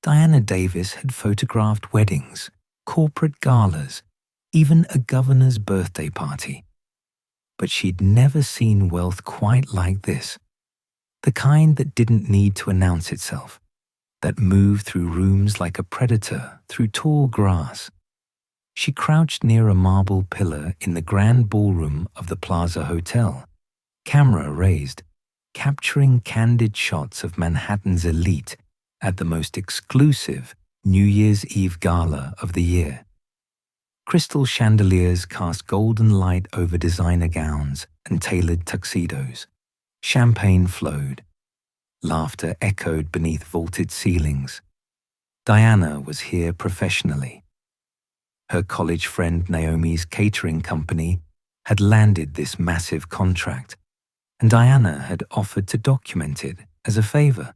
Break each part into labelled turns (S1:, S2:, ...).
S1: Diana Davis had photographed weddings, corporate galas, even a governor's birthday party. But she'd never seen wealth quite like this. The kind that didn't need to announce itself, that moved through rooms like a predator through tall grass. She crouched near a marble pillar in the grand ballroom of the Plaza Hotel, camera raised, capturing candid shots of Manhattan's elite at the most exclusive New Year's Eve gala of the year. Crystal chandeliers cast golden light over designer gowns and tailored tuxedos. Champagne flowed. Laughter echoed beneath vaulted ceilings. Diana was here professionally. Her college friend Naomi's catering company had landed this massive contract, and Diana had offered to document it as a favor.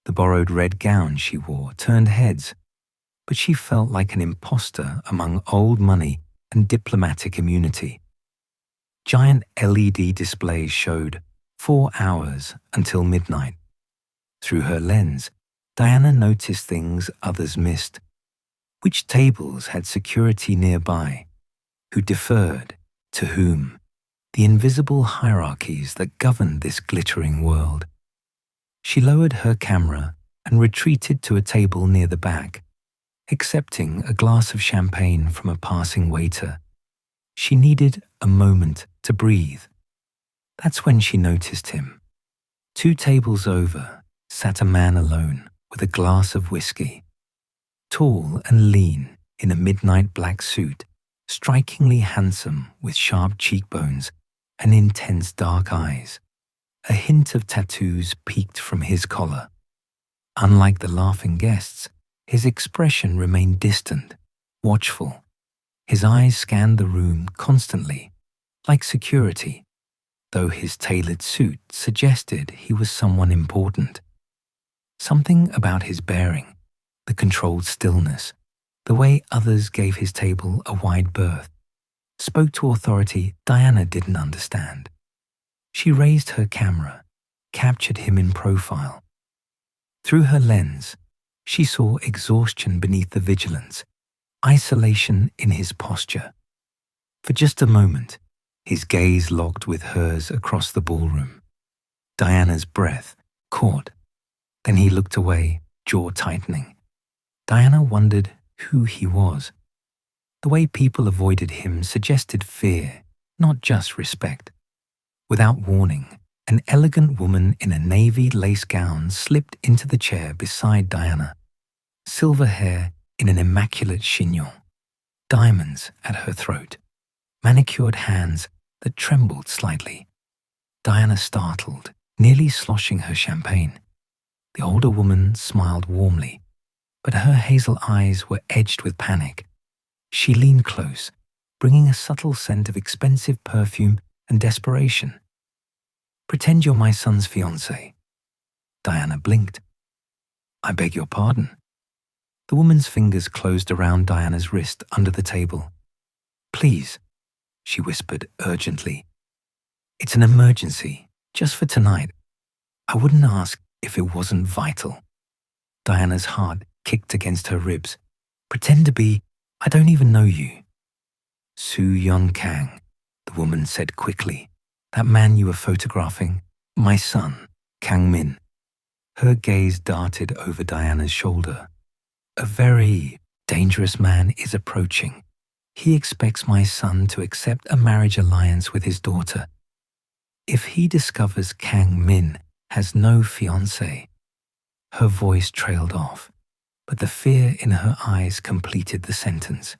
S1: The borrowed red gown she wore turned heads, but she felt like an imposter among old money and diplomatic immunity. Giant LED displays showed 4 hours until midnight. Through her lens, Diana noticed things others missed. Which tables had security nearby? Who deferred? To whom? The invisible hierarchies that governed this glittering world. She lowered her camera and retreated to a table near the back, accepting a glass of champagne from a passing waiter. She needed a moment to breathe. That's when she noticed him. 2 tables over sat a man alone with a glass of whiskey. Tall and lean in a midnight black suit, strikingly handsome with sharp cheekbones and intense dark eyes. A hint of tattoos peeked from his collar. Unlike the laughing guests, his expression remained distant, watchful. His eyes scanned the room constantly, like security, though his tailored suit suggested he was someone important. Something about his bearing, the controlled stillness, the way others gave his table a wide berth, spoke to authority Diana didn't understand. She raised her camera, captured him in profile. Through her lens, she saw exhaustion beneath the vigilance, isolation in his posture. For just a moment, his gaze locked with hers across the ballroom. Diana's breath caught. Then he looked away, jaw tightening. Diana wondered who he was. The way people avoided him suggested fear, not just respect. Without warning, an elegant woman in a navy lace gown slipped into the chair beside Diana. Silver hair in an immaculate chignon, diamonds at her throat, manicured hands that trembled slightly. Diana startled, nearly sloshing her champagne. The older woman smiled warmly, but her hazel eyes were edged with panic. She leaned close, bringing a subtle scent of expensive perfume and desperation. "Pretend you're my son's fiance." Diana blinked. "I beg your pardon." The woman's fingers closed around Diana's wrist under the table. "Please," she whispered urgently. "It's an emergency, just for tonight. I wouldn't ask if it wasn't vital." Diana's heart kicked against her ribs. "Pretend to be, I don't even know you." "Soo-yeon Kang," the woman said quickly. "That man you were photographing, my son, Kang Min." Her gaze darted over Diana's shoulder. "A very dangerous man is approaching. He expects my son to accept a marriage alliance with his daughter. If he discovers Kang Min has no fiancé." Her voice trailed off, but the fear in her eyes completed the sentence.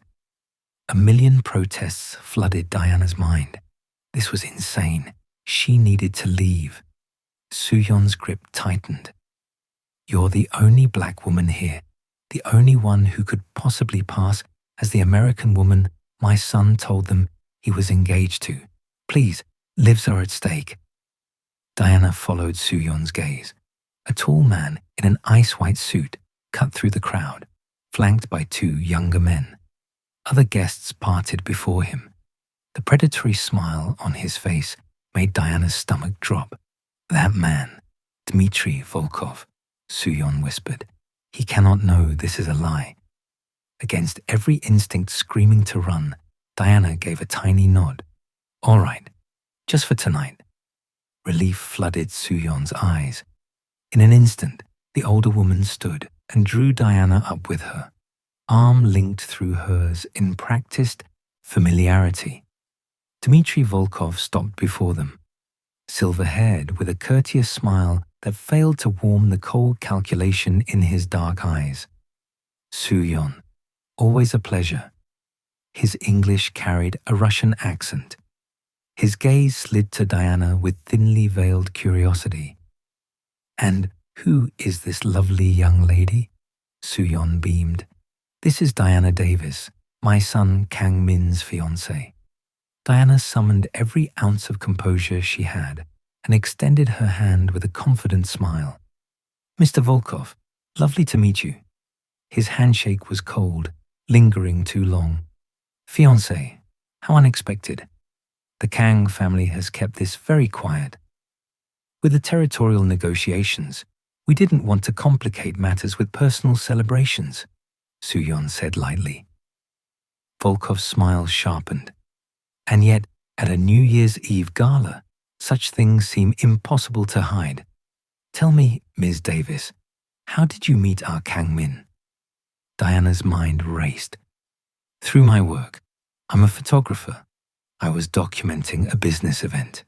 S1: A million protests flooded Diana's mind. This was insane. She needed to leave. Soo-yeon's grip tightened. "You're the only black woman here, the only one who could possibly pass as the American woman my son told them he was engaged to. Please, lives are at stake." Diana followed Soo-yeon's gaze. A tall man in an ice-white suit cut through the crowd, flanked by 2 younger men. Other guests parted before him. The predatory smile on his face made Diana's stomach drop. "That man, Dmitry Volkov," Soo-yeon whispered. He cannot know this is a lie. Against every instinct screaming to run, Diana gave a tiny nod. All right, just for tonight. Relief flooded Soo-yeon's eyes. In an instant, the older woman stood and drew Diana up with her, arm linked through hers in practiced familiarity. Dmitry Volkov stopped before them, silver-haired with a courteous smile that failed to warm the cold calculation in his dark eyes. Soo-yeon, always a pleasure. His English carried a Russian accent. His gaze slid to Diana with thinly veiled curiosity. And who is this lovely young lady? Soo-yeon beamed. This is Diana Davis, my son Kang Min's fiance. Diana summoned every ounce of composure she had and extended her hand with a confident smile. Mr. Volkov, lovely to meet you. His handshake was cold, lingering too long. Fiance, how unexpected. The Kang family has kept this very quiet. With the territorial negotiations, we didn't want to complicate matters with personal celebrations, Soo-yeon said lightly. Volkov's smile sharpened. And yet, at a New Year's Eve gala, such things seem impossible to hide. Tell me, Ms. Davis, how did you meet our Kang Min? Diana's mind raced. Through my work. I'm a photographer. I was documenting a business event.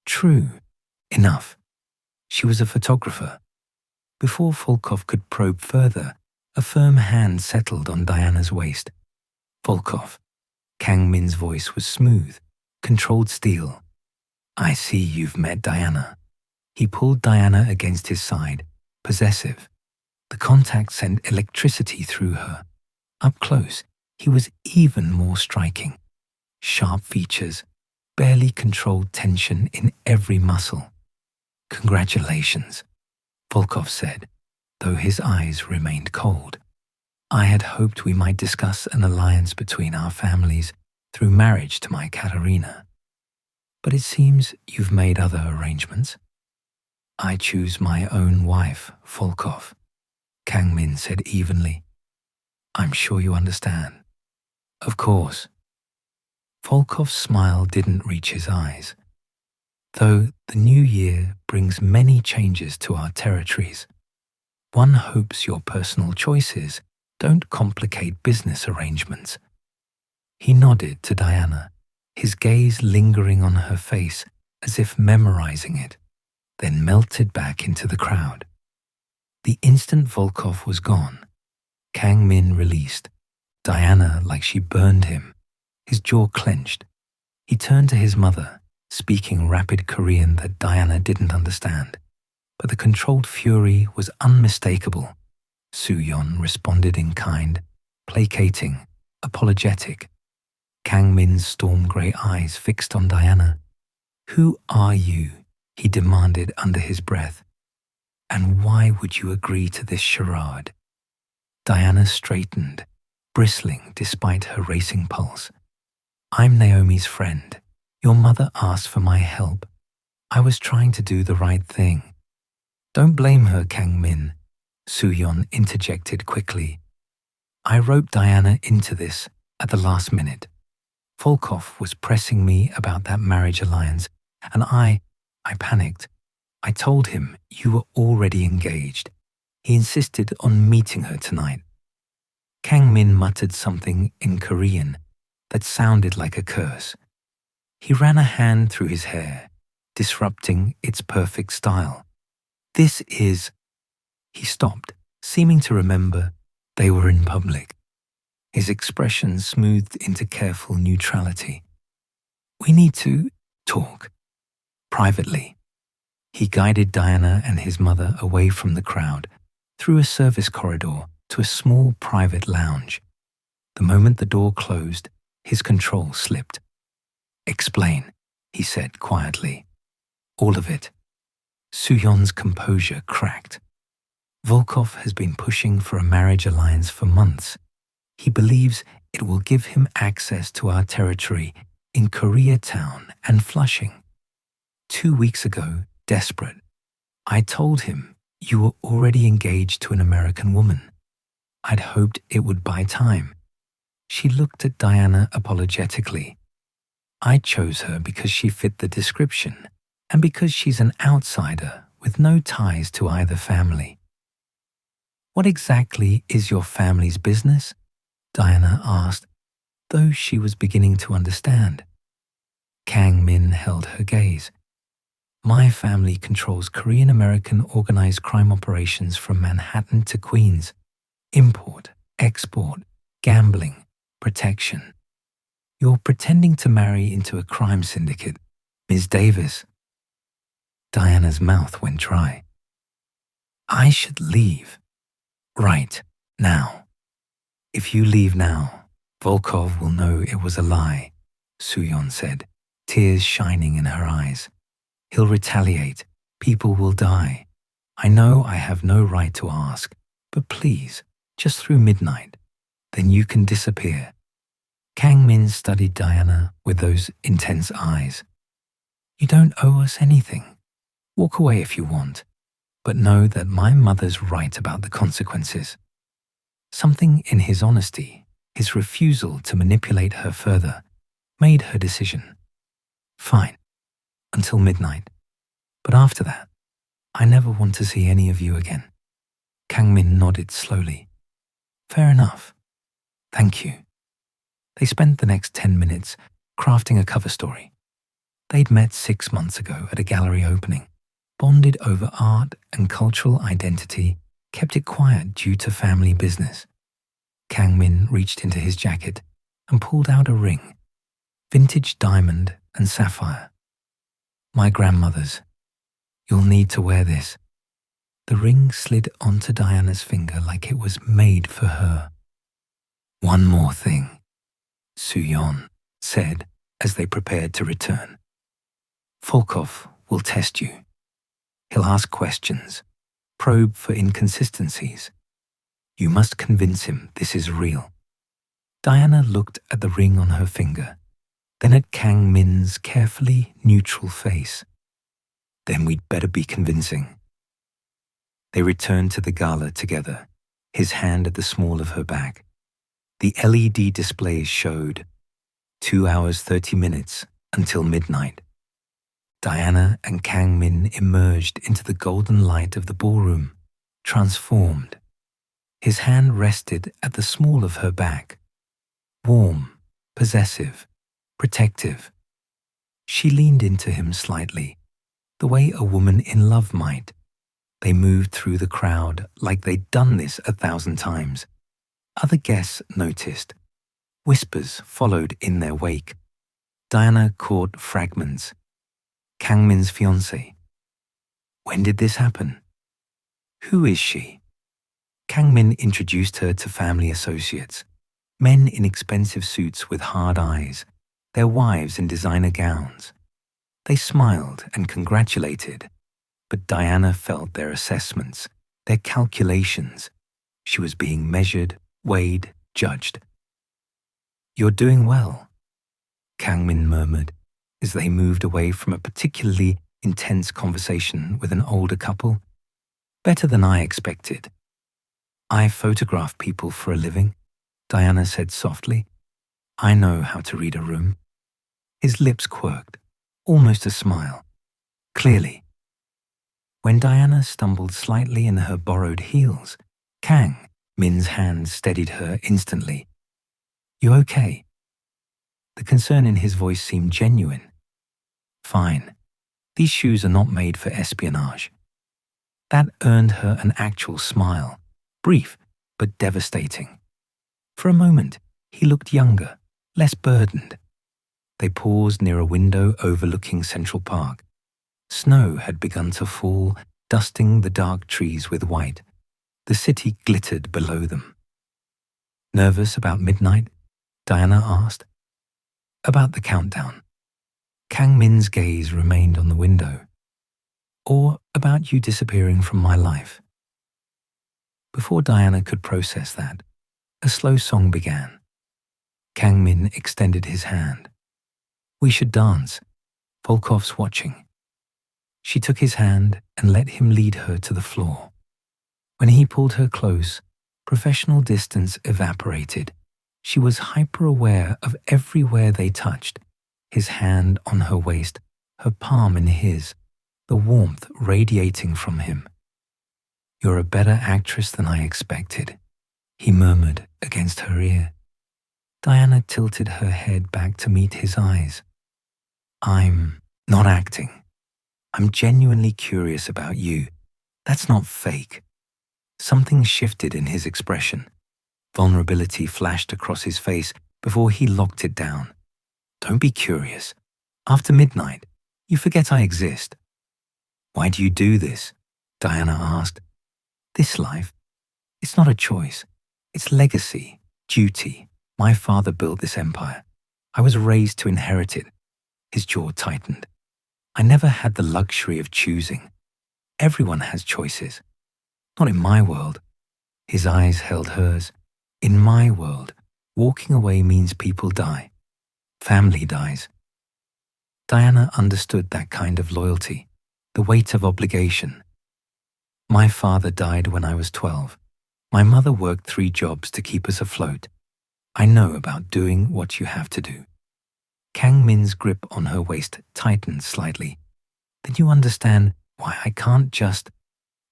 S1: True. Enough. She was a photographer. Before Volkov could probe further, a firm hand settled on Diana's waist. Volkov. Kang Min's voice was smooth, controlled steel. I see you've met Diana. He pulled Diana against his side, possessive. The contact sent electricity through her. Up close, he was even more striking. Sharp features, barely controlled tension in every muscle. Congratulations, Volkov said, though his eyes remained cold. I had hoped we might discuss an alliance between our families through marriage to my Katerina. But it seems you've made other arrangements. I choose my own wife, Volkov, Kang Min said evenly. I'm sure you understand. Of course. Volkov's smile didn't reach his eyes. Though the new year brings many changes to our territories, one hopes your personal choices don't complicate business arrangements. He nodded to Diana, his gaze lingering on her face as if memorizing it, then melted back into the crowd. The instant Volkov was gone, Kang Min released, Diana like she burned him, his jaw clenched. He turned to his mother, speaking rapid Korean that Diana didn't understand, but the controlled fury was unmistakable. Soo-yeon responded in kind, placating, apologetic. Kang Min's storm-grey eyes fixed on Diana. Who are you? He demanded under his breath. And why would you agree to this charade? Diana straightened, bristling despite her racing pulse. I'm Naomi's friend. Your mother asked for my help. I was trying to do the right thing. Don't blame her, Kang Min, Soo-yeon interjected quickly. I roped Diana into this at the last minute. Volkov was pressing me about that marriage alliance, and I panicked. I told him you were already engaged. He insisted on meeting her tonight. Kang Min muttered something in Korean that sounded like a curse. He ran a hand through his hair, disrupting its perfect style. This is... He stopped, seeming to remember they were in public. His expression smoothed into careful neutrality. We need to talk. Privately. He guided Diana and his mother away from the crowd, through a service corridor to a small private lounge. The moment the door closed, his control slipped. Explain, he said quietly. All of it. Soo-yeon's composure cracked. Volkov has been pushing for a marriage alliance for months. He believes it will give him access to our territory in Koreatown and Flushing. 2 weeks ago, desperate, I told him You were already engaged to an American woman. I'd hoped it would buy time. She looked at Diana apologetically. I chose her because she fit the description and because she's an outsider with no ties to either family. What exactly is your family's business? Diana asked, though she was beginning to understand. Kang Min held her gaze. My family controls Korean-American organized crime operations from Manhattan to Queens. Import, export, gambling, protection. You're pretending to marry into a crime syndicate, Ms. Davis. Diana's mouth went dry. I should leave. Right, now. If you leave now, Volkov will know it was a lie, Suyon said, tears shining in her eyes. He'll retaliate. People will die. I know I have no right to ask, but please, just through midnight. Then you can disappear. Kang Min studied Diana with those intense eyes. You don't owe us anything. Walk away if you want, but know that my mother's right about the consequences. Something in his honesty, his refusal to manipulate her further, made her decision. Fine, until midnight. But after that, I never want to see any of you again. Kang Min nodded slowly. Fair enough. Thank you. They spent the next 10 minutes crafting a cover story. They'd met 6 months ago at a gallery opening, bonded over art and cultural identity, kept it quiet due to family business. Kang Min reached into his jacket and pulled out a ring, vintage diamond and sapphire. My grandmother's. You'll need to wear this. The ring slid onto Diana's finger like it was made for her. One more thing, Suyon said as they prepared to return. Volkov will test you. He'll ask questions, probe for inconsistencies. You must convince him this is real. Diana looked at the ring on her finger, then at Kang Min's carefully neutral face. Then we'd better be convincing. They returned to the gala together, his hand at the small of her back. The LED displays showed 2 hours 30 minutes until midnight. Diana and Kang Min emerged into the golden light of the ballroom, transformed. His hand rested at the small of her back, warm, possessive, protective. She leaned into him slightly, the way a woman in love might. They moved through the crowd like they'd done this 1,000 times. Other guests noticed. Whispers followed in their wake. Diana caught fragments. Kang Min's fiance. When did this happen? Who is she? Kang Min introduced her to family associates, men in expensive suits with hard eyes, their wives in designer gowns. They smiled and congratulated, but Diana felt their assessments, their calculations. She was being measured, weighed, judged. You're doing well, Kang Min murmured as they moved away from a particularly intense conversation with an older couple. Better than I expected. I photograph people for a living, Diana said softly. I know how to read a room. His lips quirked, almost a smile. Clearly. When Diana stumbled slightly in her borrowed heels, Kang Min's hand steadied her instantly. You okay? The concern in his voice seemed genuine. Fine. These shoes are not made for espionage. That earned her an actual smile, brief but devastating. For a moment, he looked younger, less burdened. They paused near a window overlooking Central Park. Snow had begun to fall, dusting the dark trees with white. The city glittered below them. Nervous about midnight? Diana asked. About the countdown. Kang Min's gaze remained on the window. Or about you disappearing from my life. Before Diana could process that, a slow song began. Kang Min extended his hand. We should dance. Volkov's watching. She took his hand and let him lead her to the floor. When he pulled her close, professional distance evaporated. She was hyper-aware of everywhere they touched, his hand on her waist, her palm in his, the warmth radiating from him. "You're a better actress than I expected," he murmured against her ear. Diana tilted her head back to meet his eyes. "I'm not acting. I'm genuinely curious about you. That's not fake." Something shifted in his expression. Vulnerability flashed across his face before he locked it down. "Don't be curious. After midnight, you forget I exist." "Why do you do this?" Diana asked. "This life, it's not a choice. It's legacy, duty. My father built this empire. I was raised to inherit it." His jaw tightened. "I never had the luxury of choosing. Everyone has choices. Not in my world." His eyes held hers. "In my world, walking away means people die. Family dies." Diana understood that kind of loyalty, the weight of obligation. "My father died when I was 12. My mother worked 3 jobs to keep us afloat. I know about doing what you have to do." Kang Min's grip on her waist tightened slightly. "Then you understand why I can't just—"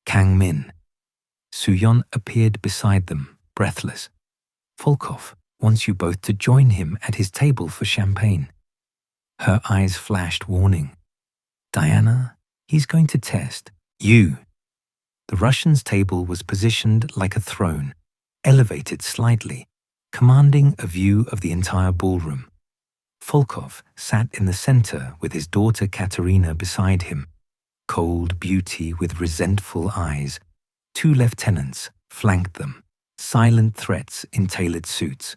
S1: "Kang Min." Suyeon appeared beside them, breathless. "Volkov wants you both to join him at his table for champagne." Her eyes flashed warning. "Diana, he's going to test you." The Russian's table was positioned like a throne, elevated slightly, commanding a view of the entire ballroom. Volkov sat in the center with his daughter Katerina beside him, cold beauty with resentful eyes. 2 lieutenants flanked them, silent threats in tailored suits.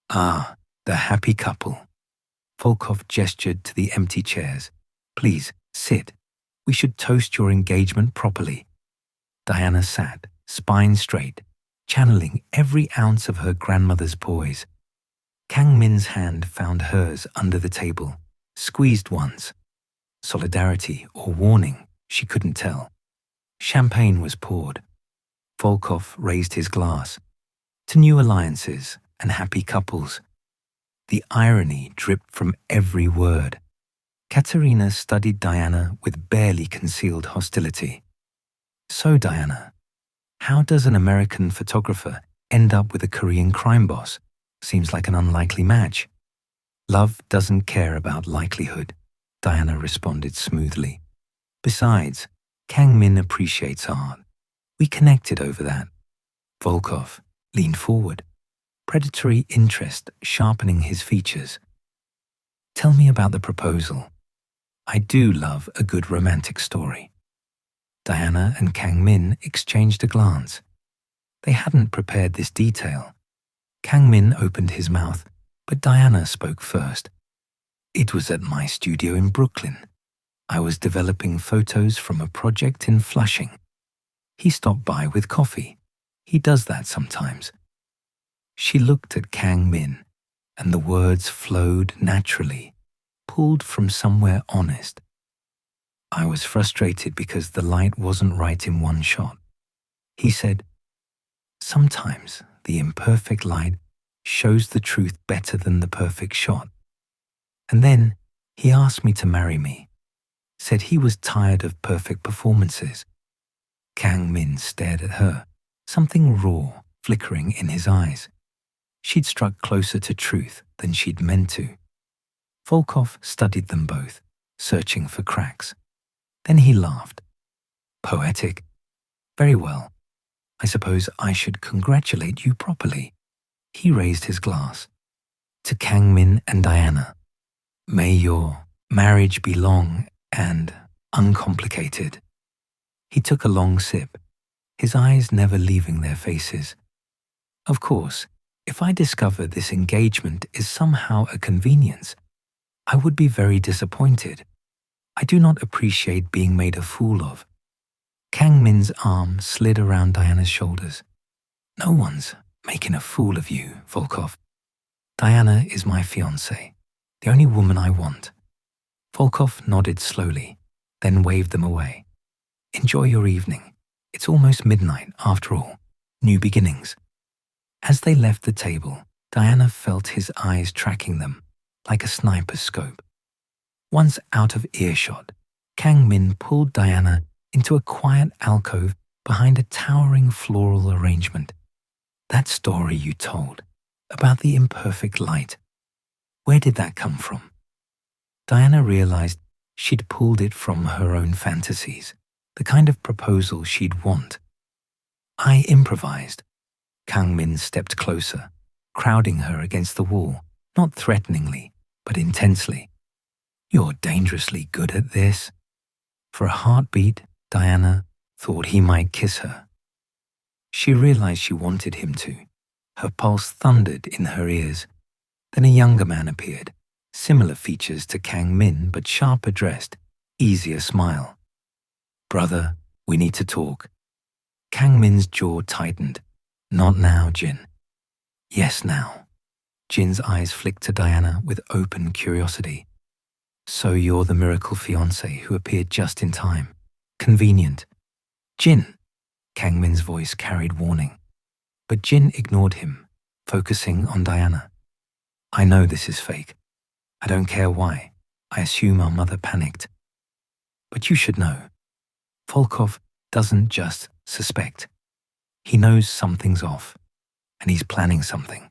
S1: "Ah, the happy couple." Volkov gestured to the empty chairs. "Please, sit. We should toast your engagement properly." Diana sat, spine straight, channeling every ounce of her grandmother's poise. Kang Min's hand found hers under the table, squeezed once. Solidarity or warning, she couldn't tell. Champagne was poured. Volkov raised his glass. To new alliances and happy couples. The irony dripped from every word. Katerina studied Diana with barely concealed hostility. "So, Diana, how does an American photographer end up with a Korean crime boss? Seems like an unlikely match." "Love doesn't care about likelihood," Diana responded smoothly. "Besides, Kang Min appreciates art. We connected over that." Volkov leaned forward, predatory interest sharpening his features. "Tell me about the proposal. I do love a good romantic story." Diana and Kang Min exchanged a glance. They hadn't prepared this detail. Kang Min opened his mouth, but Diana spoke first. "It was at my studio in Brooklyn. I was developing photos from a project in Flushing. He stopped by with coffee. He does that sometimes." She looked at Kang Min, and the words flowed naturally, pulled from somewhere honest. "I was frustrated because the light wasn't right in one shot." He said, "Sometimes the imperfect light shows the truth better than the perfect shot." And then he asked me to marry me, said he was tired of perfect performances. Kang Min stared at her, something raw flickering in his eyes. She'd struck closer to truth than she'd meant to. Volkov studied them both, searching for cracks. Then he laughed. "Poetic. Very well. I suppose I should congratulate you properly." He raised his glass. "To Kang Min and Diana. May your marriage be long and uncomplicated." He took a long sip, his eyes never leaving their faces. "Of course, if I discover this engagement is somehow a convenience, I would be very disappointed. I do not appreciate being made a fool of." Kang Min's arm slid around Diana's shoulders. "No one's making a fool of you, Volkov. Diana is my fiance, the only woman I want." Volkov nodded slowly, then waved them away. "Enjoy your evening. It's almost midnight, after all. New beginnings. As they left the table, Diana felt his eyes tracking them, like a sniper's scope. Once out of earshot, Kang Min pulled Diana into a quiet alcove behind a towering floral arrangement. That story you told, about the imperfect light, where did that come from? Diana realized she'd pulled it from her own fantasies, the kind of proposal she'd want. I improvised. Kang Min stepped closer, crowding her against the wall, not threateningly, but intensely. You're dangerously good at this. For a heartbeat, Diana thought he might kiss her. She realized she wanted him to. Her pulse thundered in her ears. Then a younger man appeared, similar features to Kang Min but sharper dressed, easier smile. Brother, we need to talk. Kang Min's jaw tightened. Not now, Jin. Yes, now. Jin's eyes flicked to Diana with open curiosity. So you're the miracle fiance who appeared just in time. Convenient. Jin. Kang Min's voice carried warning. But Jin ignored him, focusing on Diana. I know this is fake. I don't care why. I assume our mother panicked. But you should know. Volkov doesn't just suspect. He knows something's off, and he's planning something.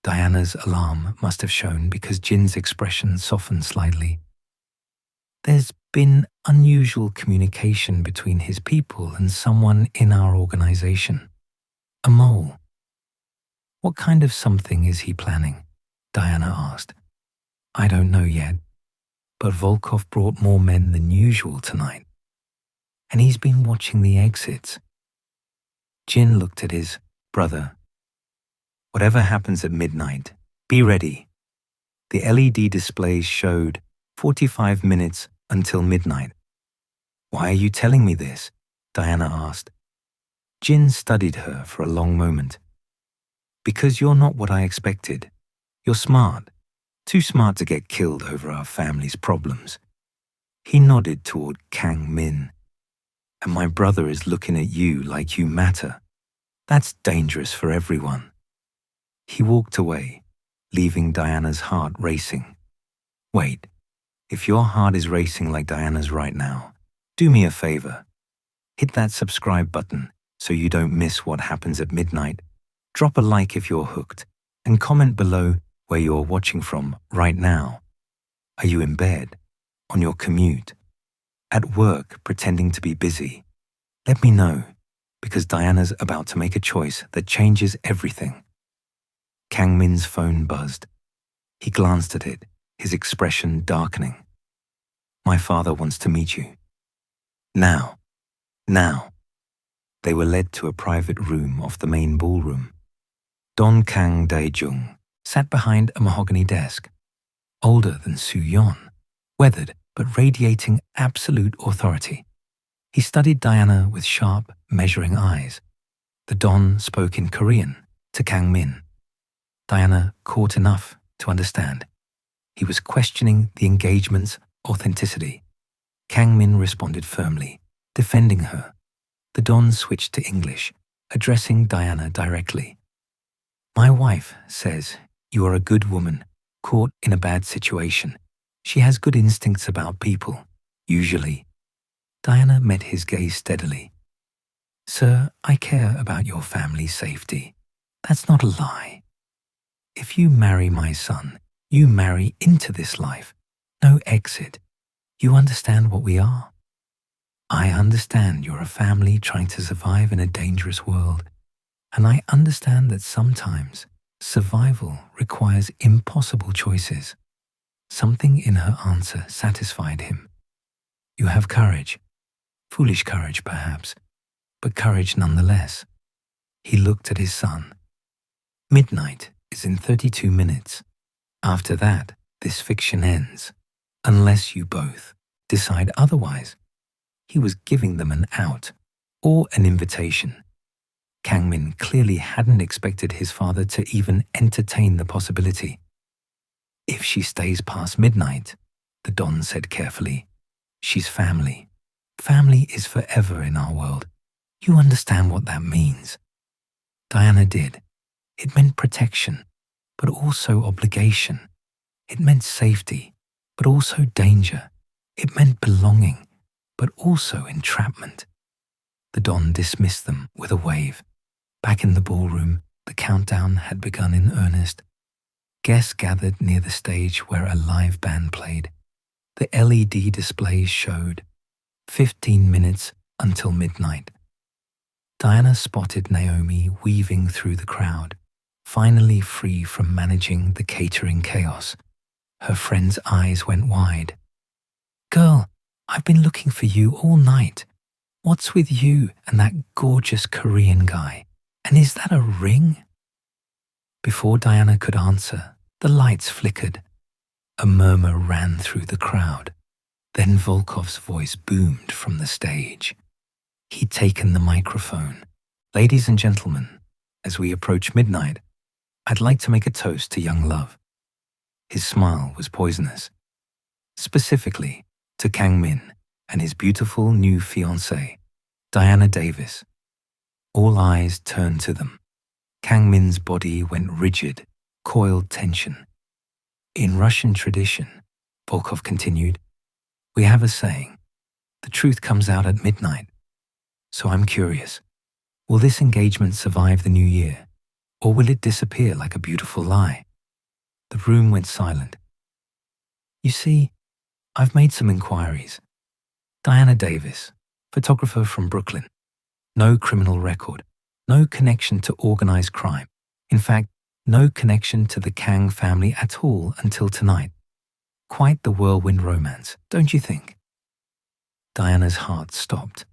S1: Diana's alarm must have shown because Jin's expression softened slightly. There's been unusual communication between his people and someone in our organization. A mole. What kind of something is he planning? Diana asked. I don't know yet, but Volkov brought more men than usual tonight. And he's been watching the exits. Jin looked at his brother. Whatever happens at midnight, be ready. The LED displays showed 45 minutes until midnight. Why are you telling me this? Diana asked. Jin studied her for a long moment. Because you're not what I expected. You're smart. Too smart to get killed over our family's problems. He nodded toward Kang Min. And my brother is looking at you like you matter. That's dangerous for everyone. He walked away, leaving Diana's heart racing. Wait, if your heart is racing like Diana's right now, do me a favor. Hit that subscribe button so you don't miss what happens at midnight. Drop a like if you're hooked, and comment below where you're watching from right now. Are you in bed? On your commute? At work pretending to be busy? Let me know, because Diana's about to make a choice that changes everything. Kang Min's phone buzzed. He glanced at it, his expression darkening. My father wants to meet you. Now. Now. They were led to a private room off the main ballroom. Don Kang Dae-jung sat behind a mahogany desk, older than Soo-yeon, weathered but radiating absolute authority. He studied Diana with sharp, measuring eyes. The Don spoke in Korean to Kang Min. Diana caught enough to understand. He was questioning the engagement's authenticity. Kang Min responded firmly, defending her. The Don switched to English, addressing Diana directly. My wife says you are a good woman, caught in a bad situation. She has good instincts about people, usually. Diana met his gaze steadily. Sir, I care about your family's safety. That's not a lie. If you marry my son, you marry into this life. No exit. You understand what we are? I understand you're a family trying to survive in a dangerous world. And I understand that sometimes survival requires impossible choices. Something in her answer satisfied him. You have courage. Foolish courage, perhaps, but courage nonetheless. He looked at his son. Midnight is in 32 minutes. After that, this fiction ends, unless you both decide otherwise. He was giving them an out, or an invitation. Kang Min clearly hadn't expected his father to even entertain the possibility. If she stays past midnight, the Don said carefully, she's family. Family is forever in our world. You understand what that means. Diana did. It meant protection, but also obligation. It meant safety, but also danger. It meant belonging, but also entrapment. The Don dismissed them with a wave. Back in the ballroom, the countdown had begun in earnest. Guests gathered near the stage where a live band played. The LED displays showed 15 minutes until midnight. Diana spotted Naomi weaving through the crowd, finally free from managing the catering chaos. Her friend's eyes went wide. "Girl, I've been looking for you all night. What's with you and that gorgeous Korean guy? And is that a ring?" Before Diana could answer, the lights flickered. A murmur ran through the crowd. Then Volkov's voice boomed from the stage. He'd taken the microphone. "Ladies and gentlemen, as we approach midnight, I'd like to make a toast to young love." His smile was poisonous. Specifically, to Kang Min and his beautiful new fiancée, Diana Davis. All eyes turned to them. Kang Min's body went rigid, coiled tension. "In Russian tradition," Volkov continued, "we have a saying, the truth comes out at midnight. So I'm curious, will this engagement survive the new year, or will it disappear like a beautiful lie?" The room went silent. "You see, I've made some inquiries. Diana Davis, photographer from Brooklyn. No criminal record, no connection to organized crime. In fact, no connection to the Kang family at all until tonight. Quite the whirlwind romance, don't you think?" Diana's heart stopped.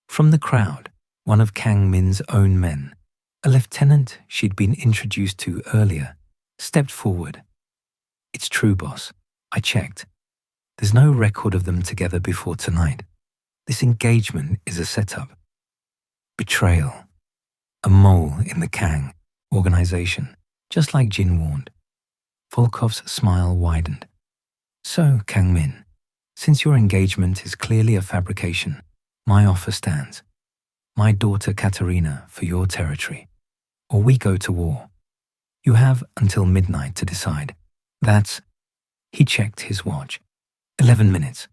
S1: From the crowd, one of Kang Min's own men, a lieutenant she'd been introduced to earlier, stepped forward. "It's true, boss. I checked. There's no record of them together before tonight. This engagement is a setup. Betrayal. A mole in the Kang organization, just like Jin warned." Volkov's smile widened. "So, Kang Min, since your engagement is clearly a fabrication, my offer stands. My daughter Katerina for your territory, or we go to war. You have until midnight to decide. That's..." He checked his watch. 11 minutes.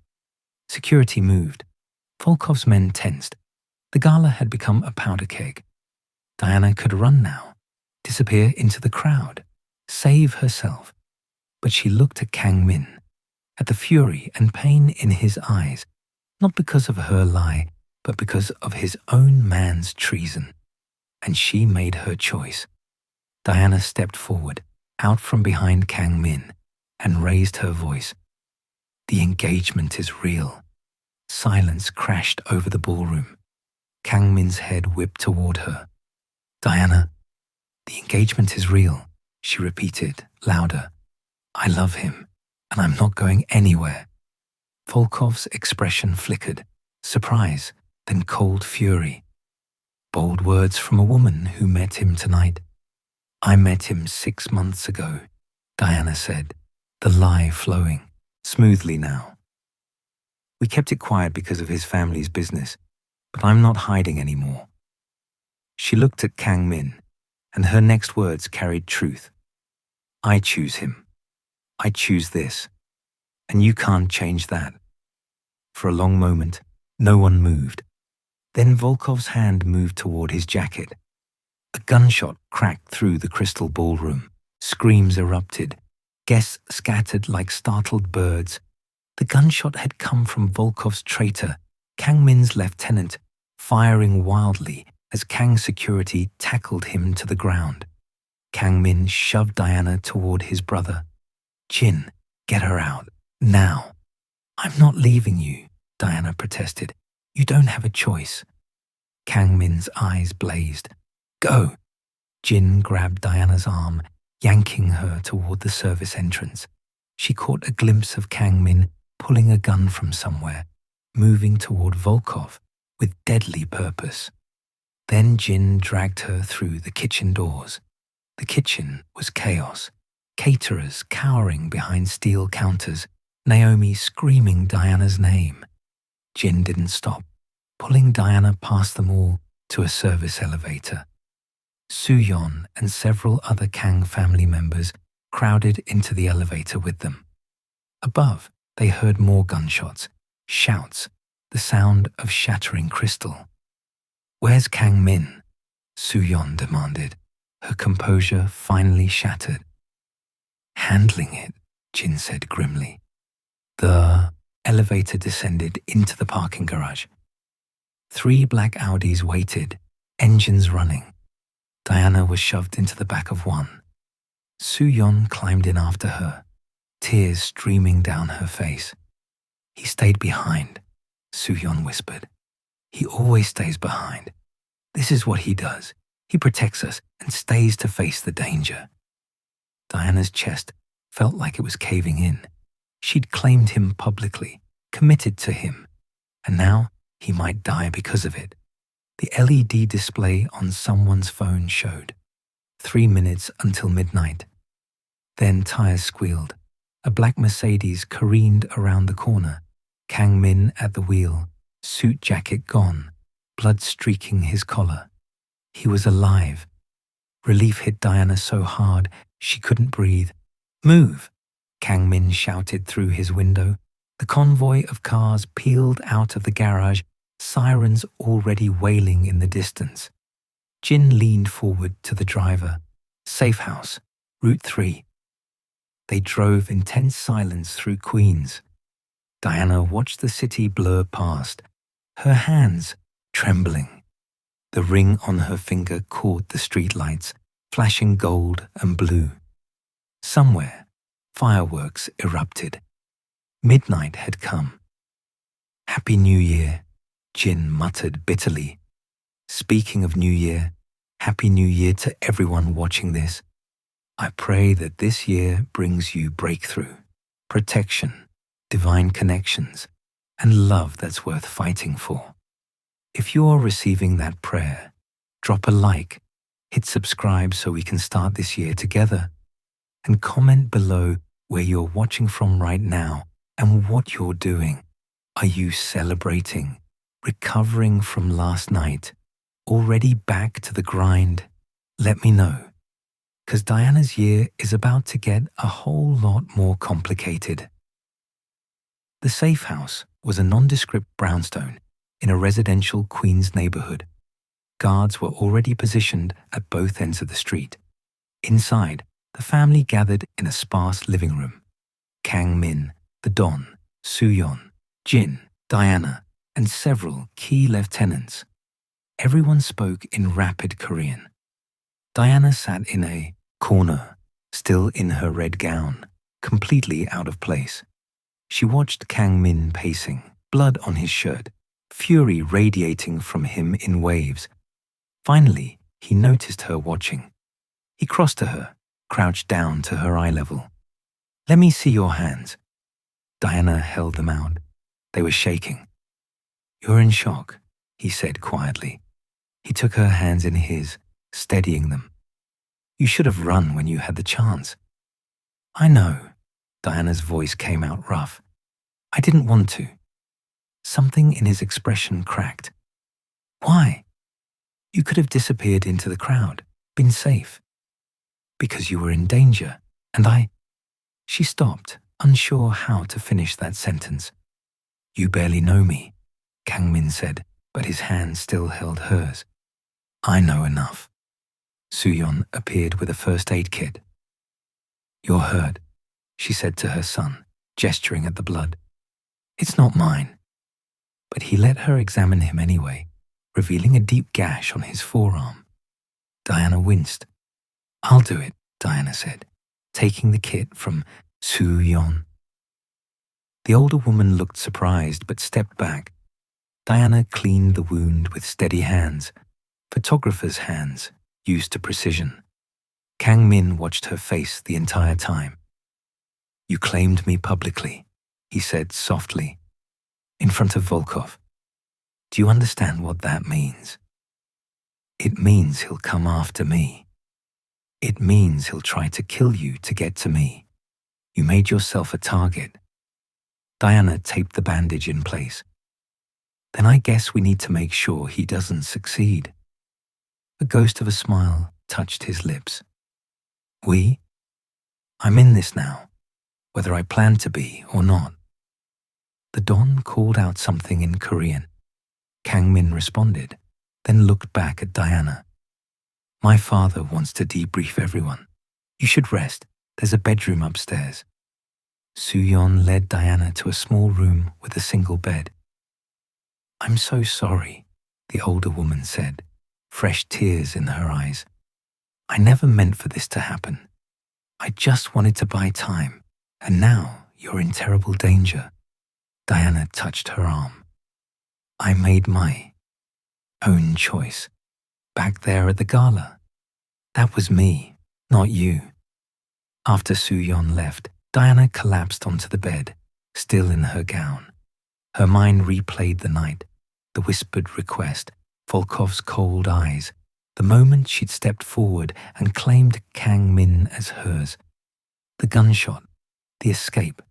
S1: Security moved. Volkov's men tensed. The gala had become a powder keg. Diana could run now, disappear into the crowd, save herself. But she looked at Kang Min, at the fury and pain in his eyes, not because of her lie, but because of his own man's treason. And she made her choice. Diana stepped forward, out from behind Kang Min, and raised her voice. "The engagement is real." Silence crashed over the ballroom. Kang Min's head whipped toward her. "Diana, the engagement is real," she repeated, louder. "I love him, and I'm not going anywhere." Volkov's expression flickered, surprise, then cold fury. Bold words from a woman who met him tonight. "I met him 6 months ago," Diana said, the lie flowing, smoothly now. "We kept it quiet because of his family's business, but I'm not hiding anymore." She looked at Kang Min, and her next words carried truth. "I choose him. I choose this, and you can't change that." For a long moment, no one moved. Then Volkov's hand moved toward his jacket. A gunshot cracked through the crystal ballroom. Screams erupted. Guests scattered like startled birds. The gunshot had come from Volkov's traitor, Kang Min's lieutenant, firing wildly as Kang's security tackled him to the ground. Kang Min shoved Diana toward his brother. "Jin, get her out, now." "I'm not leaving you," Diana protested. "You don't have a choice." Kang Min's eyes blazed. "Go!" Jin grabbed Diana's arm, yanking her toward the service entrance. She caught a glimpse of Kang Min pulling a gun from somewhere, moving toward Volkov with deadly purpose. Then Jin dragged her through the kitchen doors. The kitchen was chaos. Caterers cowering behind steel counters, Naomi screaming Diana's name. Jin didn't stop. pulling Diana past them all to a service elevator. Soo-yeon and several other Kang family members crowded into the elevator with them. Above, they heard more gunshots, shouts, the sound of shattering crystal. "Where's Kang Min?" Soo-yeon demanded, her composure finally shattered. "Handling it," Jin said grimly. The elevator descended into the parking garage. 3 black Audis waited, engines running. Diana was shoved into the back of one. Soo-yeon climbed in after her, tears streaming down her face. "He stayed behind," Soo-yeon whispered. "He always stays behind. This is what he does. He protects us and stays to face the danger." Diana's chest felt like it was caving in. She'd claimed him publicly, committed to him, and now he might die because of it. The LED display on someone's phone showed 3 minutes until midnight. Then tires squealed. A black Mercedes careened around the corner, Kang Min at the wheel, suit jacket gone, blood streaking his collar. He was alive. Relief hit Diana so hard she couldn't breathe. "Move!" Kang Min shouted through his window. The convoy of cars peeled out of the garage, sirens already wailing in the distance. Jin leaned forward to the driver. "Safe house, Route 3. They drove in tense silence through Queens. Diana watched the city blur past, her hands trembling. The ring on her finger caught the streetlights, flashing gold and blue. Somewhere, fireworks erupted. Midnight had come. "Happy New Year," Jin muttered bitterly. "Speaking of New Year, Happy New Year to everyone watching this. I pray that this year brings you breakthrough, protection, divine connections, and love that's worth fighting for." If you're receiving that prayer, drop a like, hit subscribe so we can start this year together, and comment below where you're watching from right now and what you're doing. Are you celebrating, recovering from last night, already back to the grind? Let me know, because Diana's year is about to get a whole lot more complicated. The safe house was a nondescript brownstone in a residential Queens neighborhood. Guards were already positioned at both ends of the street. Inside, the family gathered in a sparse living room. Kang Min, the Don, Soo-yeon, Jin, Diana, and several key lieutenants. Everyone spoke in rapid Korean. Diana sat in a corner, still in her red gown, completely out of place. She watched Kang Min pacing, blood on his shirt, fury radiating from him in waves. Finally, he noticed her watching. He crossed to her, crouched down to her eye level. "Let me see your hands." Diana held them out. They were shaking. "You're in shock," he said quietly. He took her hands in his, steadying them. "You should have run when you had the chance." "I know." Diana's voice came out rough. "I didn't want to." Something in his expression cracked. "Why? You could have disappeared into the crowd, been safe." "Because you were in danger, and I—" She stopped, unsure how to finish that sentence. "You barely know me," Kang Min said, but his hand still held hers. "I know enough." Soo-yeon appeared with a first aid kit. "You're hurt," she said to her son, gesturing at the blood. "It's not mine." But he let her examine him anyway, revealing a deep gash on his forearm. Diana winced. "I'll do it," Diana said, taking the kit from Soo-yeon. The older woman looked surprised but stepped back. Diana cleaned the wound with steady hands, photographer's hands, used to precision. Kang Min watched her face the entire time. "You claimed me publicly," he said softly, "in front of Volkov. Do you understand what that means? It means he'll come after me. It means he'll try to kill you to get to me. You made yourself a target." Diana taped the bandage in place. Then I guess we need to make sure he doesn't succeed. A ghost of a smile touched his lips. We? I'm in this now, whether I plan to be or not. The Don called out something in Korean. Kang Min responded, then looked back at Diana. My father wants to debrief everyone. You should rest. There's a bedroom upstairs. Soo-yeon led Diana to a small room with a single bed. I'm so sorry, the older woman said, fresh tears in her eyes. I never meant for this to happen. I just wanted to buy time, and now you're in terrible danger. Diana touched her arm. I made my own choice. Back there at the gala. That was me, not you. After Soo-yeon left, Diana collapsed onto the bed, still in her gown. Her mind replayed the night, the whispered request, Volkov's cold eyes, the moment she'd stepped forward and claimed Kang Min as hers. The gunshot, the escape.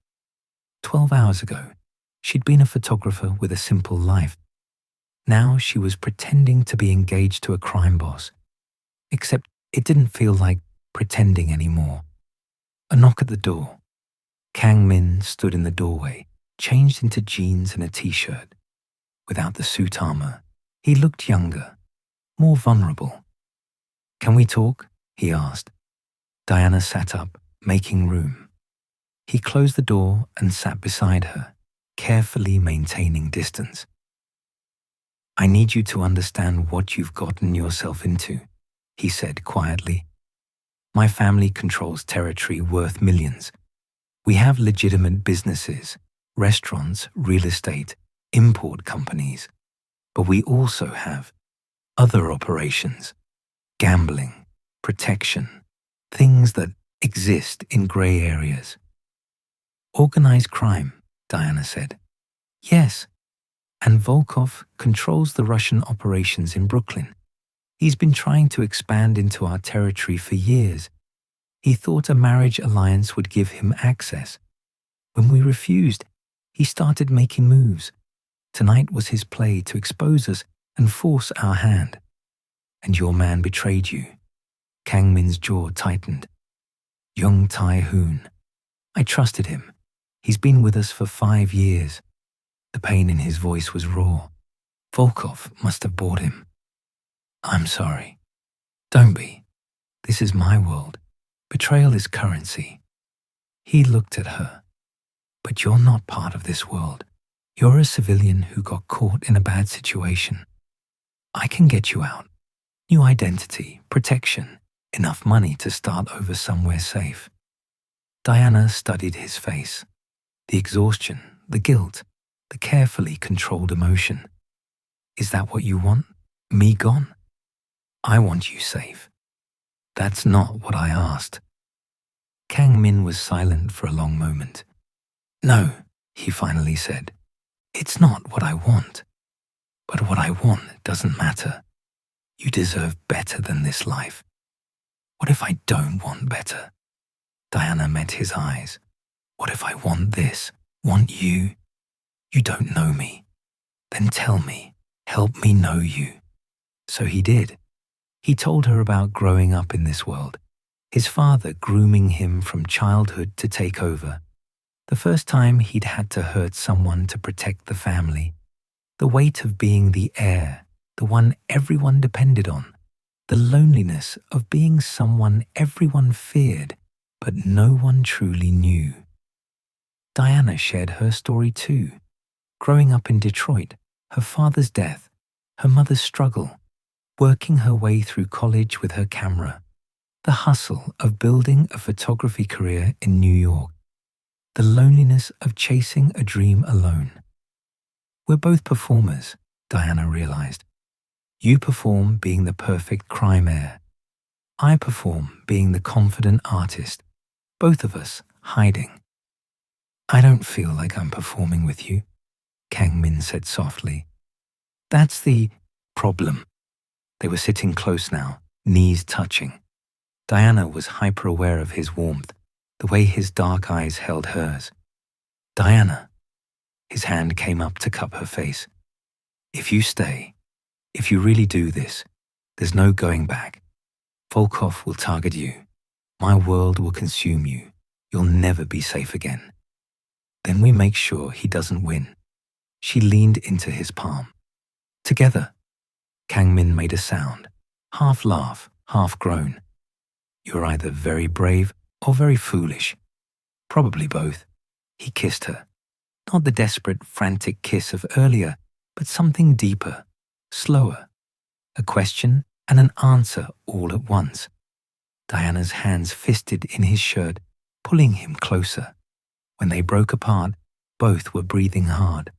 S1: 12 hours ago, she'd been a photographer with a simple life. Now she was pretending to be engaged to a crime boss. Except it didn't feel like pretending anymore. A knock at the door. Kang Min stood in the doorway, changed into jeans and a t-shirt. Without the suit armor, he looked younger, more vulnerable. Can we talk? He asked. Diana sat up, making room. He closed the door and sat beside her, carefully maintaining distance. I need you to understand what you've gotten yourself into, he said quietly. My family controls territory worth millions. We have legitimate businesses, restaurants, real estate, import companies. But we also have other operations, gambling, protection, things that exist in grey areas. Organized crime, Diana said. Yes, and Volkov controls the Russian operations in Brooklyn. He's been trying to expand into our territory for years. He thought a marriage alliance would give him access. When we refused, he started making moves. Tonight was his play to expose us and force our hand. And your man betrayed you. Kang Min's jaw tightened. Young Tai-hoon. I trusted him. He's been with us for 5 years. The pain in his voice was raw. Volkov must have bought him. I'm sorry. Don't be. This is my world. Betrayal is currency. He looked at her. But you're not part of this world. You're a civilian who got caught in a bad situation. I can get you out. New identity, protection, enough money to start over somewhere safe. Diana studied his face. The exhaustion, the guilt, the carefully controlled emotion. Is that what you want? Me gone? I want you safe. That's not what I asked. Kang Min was silent for a long moment. No, he finally said. It's not what I want. But what I want doesn't matter. You deserve better than this life. What if I don't want better? Diana met his eyes. What if I want this, want you? You don't know me. Then tell me, help me know you. So he did. He told her about growing up in this world, his father grooming him from childhood to take over. The first time he'd had to hurt someone to protect the family. The weight of being the heir, the one everyone depended on. The loneliness of being someone everyone feared, but no one truly knew. Diana shared her story too. Growing up in Detroit, her father's death, her mother's struggle, working her way through college with her camera, the hustle of building a photography career in New York, the loneliness of chasing a dream alone. We're both performers, Diana realized. You perform being the perfect crime heir. I perform being the confident artist, both of us hiding. I don't feel like I'm performing with you, Kang Min said softly. That's the problem. They were sitting close now, knees touching. Diana was hyper-aware of his warmth, the way his dark eyes held hers. Diana. His hand came up to cup her face. If you stay, if you really do this, there's no going back. Volkov will target you. My world will consume you. You'll never be safe again. Then we make sure he doesn't win. She leaned into his palm. Together, Kang Min made a sound, half laugh, half groan. You're either very brave or very foolish. Probably both. He kissed her. Not the desperate, frantic kiss of earlier, but something deeper, slower. A question and an answer all at once. Diana's hands fisted in his shirt, pulling him closer. When they broke apart, both were breathing hard.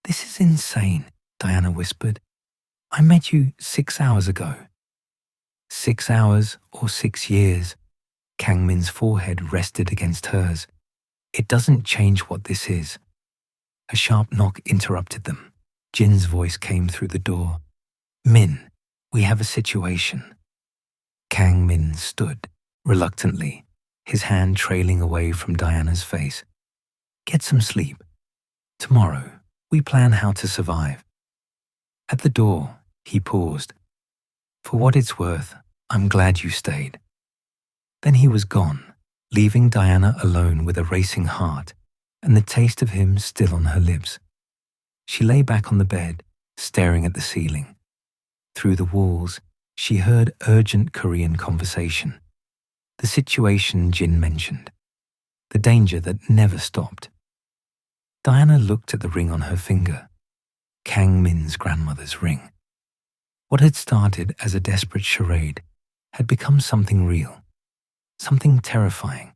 S1: This is insane, Diana whispered. I met you 6 hours ago. 6 hours or 6 years. Kang Min's forehead rested against hers. It doesn't change what this is. A sharp knock interrupted them. Jin's voice came through the door. Min, we have a situation. Kang Min stood, reluctantly, his hand trailing away from Diana's face. Get some sleep. Tomorrow, we plan how to survive. At the door, he paused. For what it's worth, I'm glad you stayed. Then he was gone, leaving Diana alone with a racing heart and the taste of him still on her lips. She lay back on the bed, staring at the ceiling. Through the walls, she heard urgent Korean conversation. The situation Jin mentioned. The danger that never stopped. Diana looked at the ring on her finger. Kang Min's grandmother's ring. What had started as a desperate charade had become something real. Something terrifying.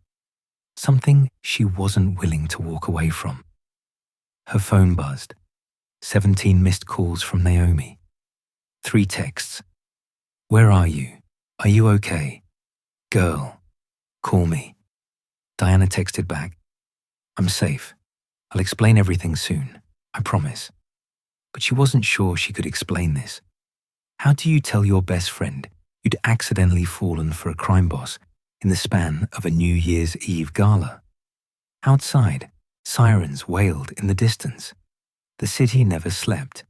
S1: Something she wasn't willing to walk away from. Her phone buzzed. 17 missed calls from Naomi. 3 texts. Where are you? Are you okay? Girl, call me. Diana texted back. I'm safe. I'll explain everything soon. I promise. But she wasn't sure she could explain this. How do you tell your best friend you'd accidentally fallen for a crime boss in the span of a New Year's Eve gala? Outside, sirens wailed in the distance. The city never slept,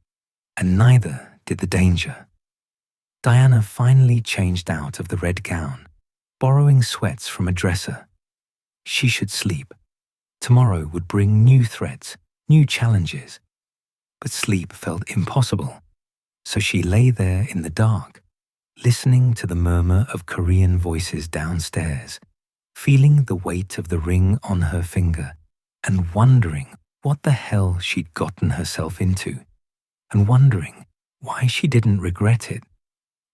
S1: and neither did the danger. Diana finally changed out of the red gown, borrowing sweats from a dresser. She should sleep. Tomorrow would bring new threats, new challenges. But sleep felt impossible, so she lay there in the dark, listening to the murmur of Korean voices downstairs, feeling the weight of the ring on her finger, and wondering what the hell she'd gotten herself into, and wondering why she didn't regret it.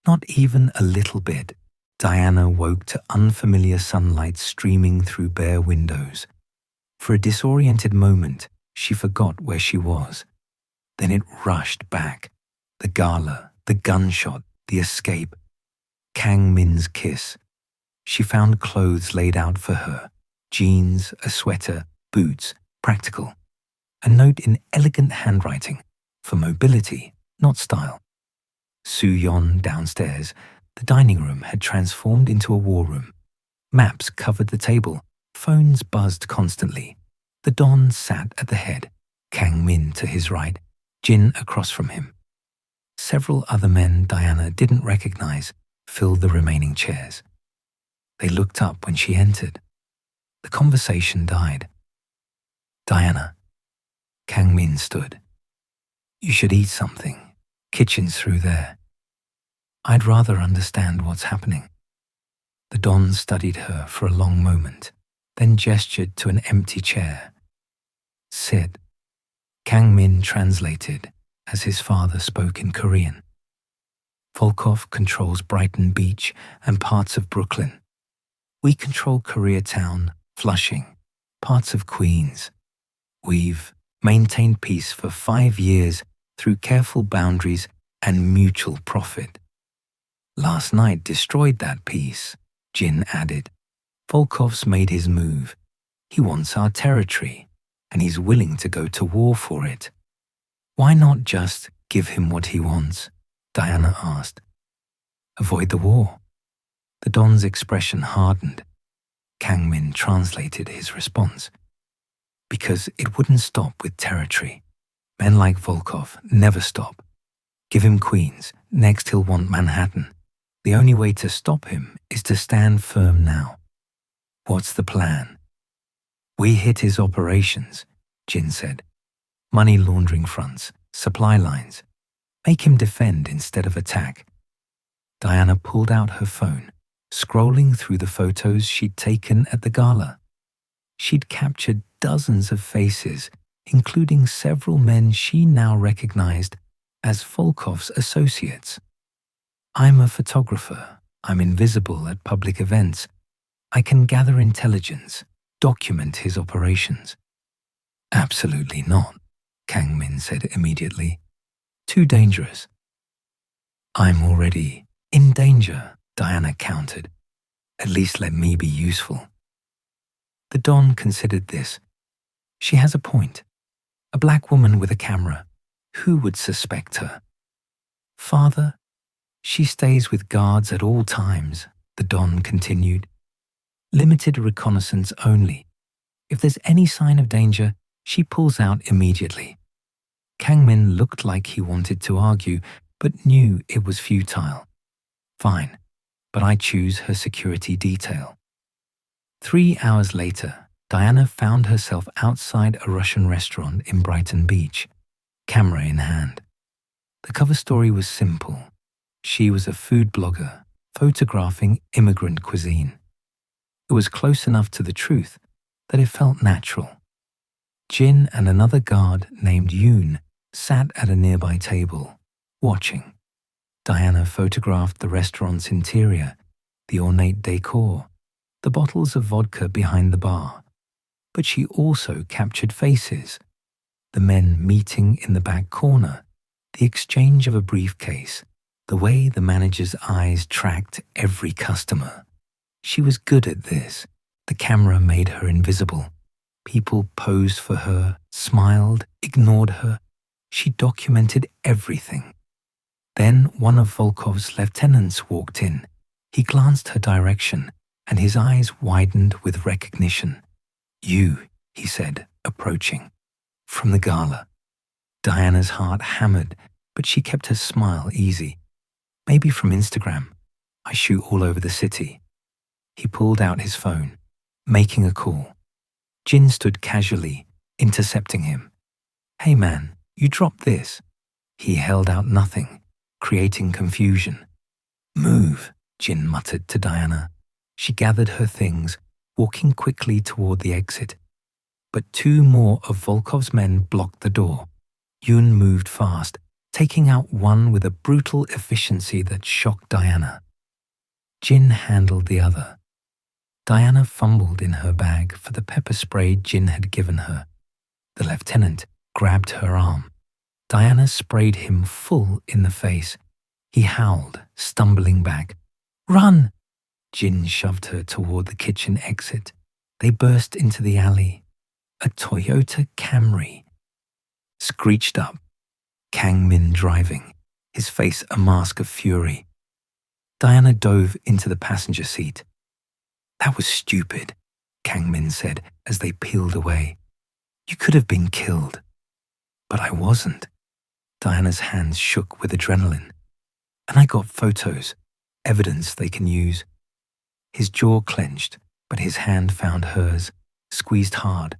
S1: Not even a little bit. Diana woke to unfamiliar sunlight streaming through bare windows. For a disoriented moment, she forgot where she was. Then it rushed back. The gala, the gunshot, the escape. Kang Min's kiss. She found clothes laid out for her. Jeans, a sweater, boots, practical. A note in elegant handwriting, for mobility, not style. Soo-yeon downstairs, the dining room had transformed into a war room. Maps covered the table, phones buzzed constantly. The Don sat at the head, Kang Min to his right, Jin across from him. Several other men Diana didn't recognize filled the remaining chairs. They looked up when she entered. The conversation died. Diana. Kang Min stood. You should eat something. Kitchen's through there. I'd rather understand what's happening. The Don studied her for a long moment, then gestured to an empty chair. Sit. Kang Min translated as his father spoke in Korean. Volkov controls Brighton Beach and parts of Brooklyn. We control Koreatown, Flushing, parts of Queens. We've maintained peace for 5 years through careful boundaries and mutual profit. Last night destroyed that peace, Jin added. Volkov's made his move. He wants our territory, and he's willing to go to war for it. Why not just give him what he wants? Diana asked. Avoid the war. The Don's expression hardened. Kang Min translated his response. Because it wouldn't stop with territory. Men like Volkov never stop. Give him Queens. Next he'll want Manhattan. The only way to stop him is to stand firm now. What's the plan? We hit his operations, Jin said. Money laundering fronts, supply lines. Make him defend instead of attack. Diana pulled out her phone, scrolling through the photos she'd taken at the gala. She'd captured dozens of faces, including several men she now recognized as Volkov's associates. I'm a photographer. I'm invisible at public events. I can gather intelligence, document his operations. Absolutely not, Kang Min said immediately. Too dangerous. I'm already in danger, Diana countered. At least let me be useful. The Don considered this. She has a point. A black woman with a camera. Who would suspect her? Father? She stays with guards at all times, the Don continued. Limited reconnaissance only. If there's any sign of danger, she pulls out immediately. Kang Min looked like he wanted to argue, but knew it was futile. Fine, but I choose her security detail. 3 hours later, Diana found herself outside a Russian restaurant in Brighton Beach, camera in hand. The cover story was simple. She was a food blogger, photographing immigrant cuisine. It was close enough to the truth that it felt natural. Jin and another guard named Yoon sat at a nearby table, watching. Diana photographed the restaurant's interior, the ornate decor, the bottles of vodka behind the bar. But she also captured faces, the men meeting in the back corner, the exchange of a briefcase, the way the manager's eyes tracked every customer. She was good at this. The camera made her invisible. People posed for her, smiled, ignored her. She documented everything. Then one of Volkov's lieutenants walked in. He glanced her direction, and his eyes widened with recognition. You, he said, approaching. From the gala. Diana's heart hammered, but she kept her smile easy. Maybe from Instagram. I shoot all over the city. He pulled out his phone, making a call. Jin stood casually, intercepting him. Hey man, you dropped this. He held out nothing, creating confusion. Move, Jin muttered to Diana. She gathered her things, walking quickly toward the exit. But 2 more of Volkov's men blocked the door. Yoon moved fast, taking out one with a brutal efficiency that shocked Diana. Jin handled the other. Diana fumbled in her bag for the pepper spray Jin had given her. The lieutenant grabbed her arm. Diana sprayed him full in the face. He howled, stumbling back. Run! Jin shoved her toward the kitchen exit. They burst into the alley. A Toyota Camry screeched up. Kang Min driving, his face a mask of fury. Diana dove into the passenger seat. That was stupid, Kang Min said as they peeled away. You could have been killed. But I wasn't. Diana's hands shook with adrenaline. And I got photos, evidence they can use. His jaw clenched, but his hand found hers, squeezed hard,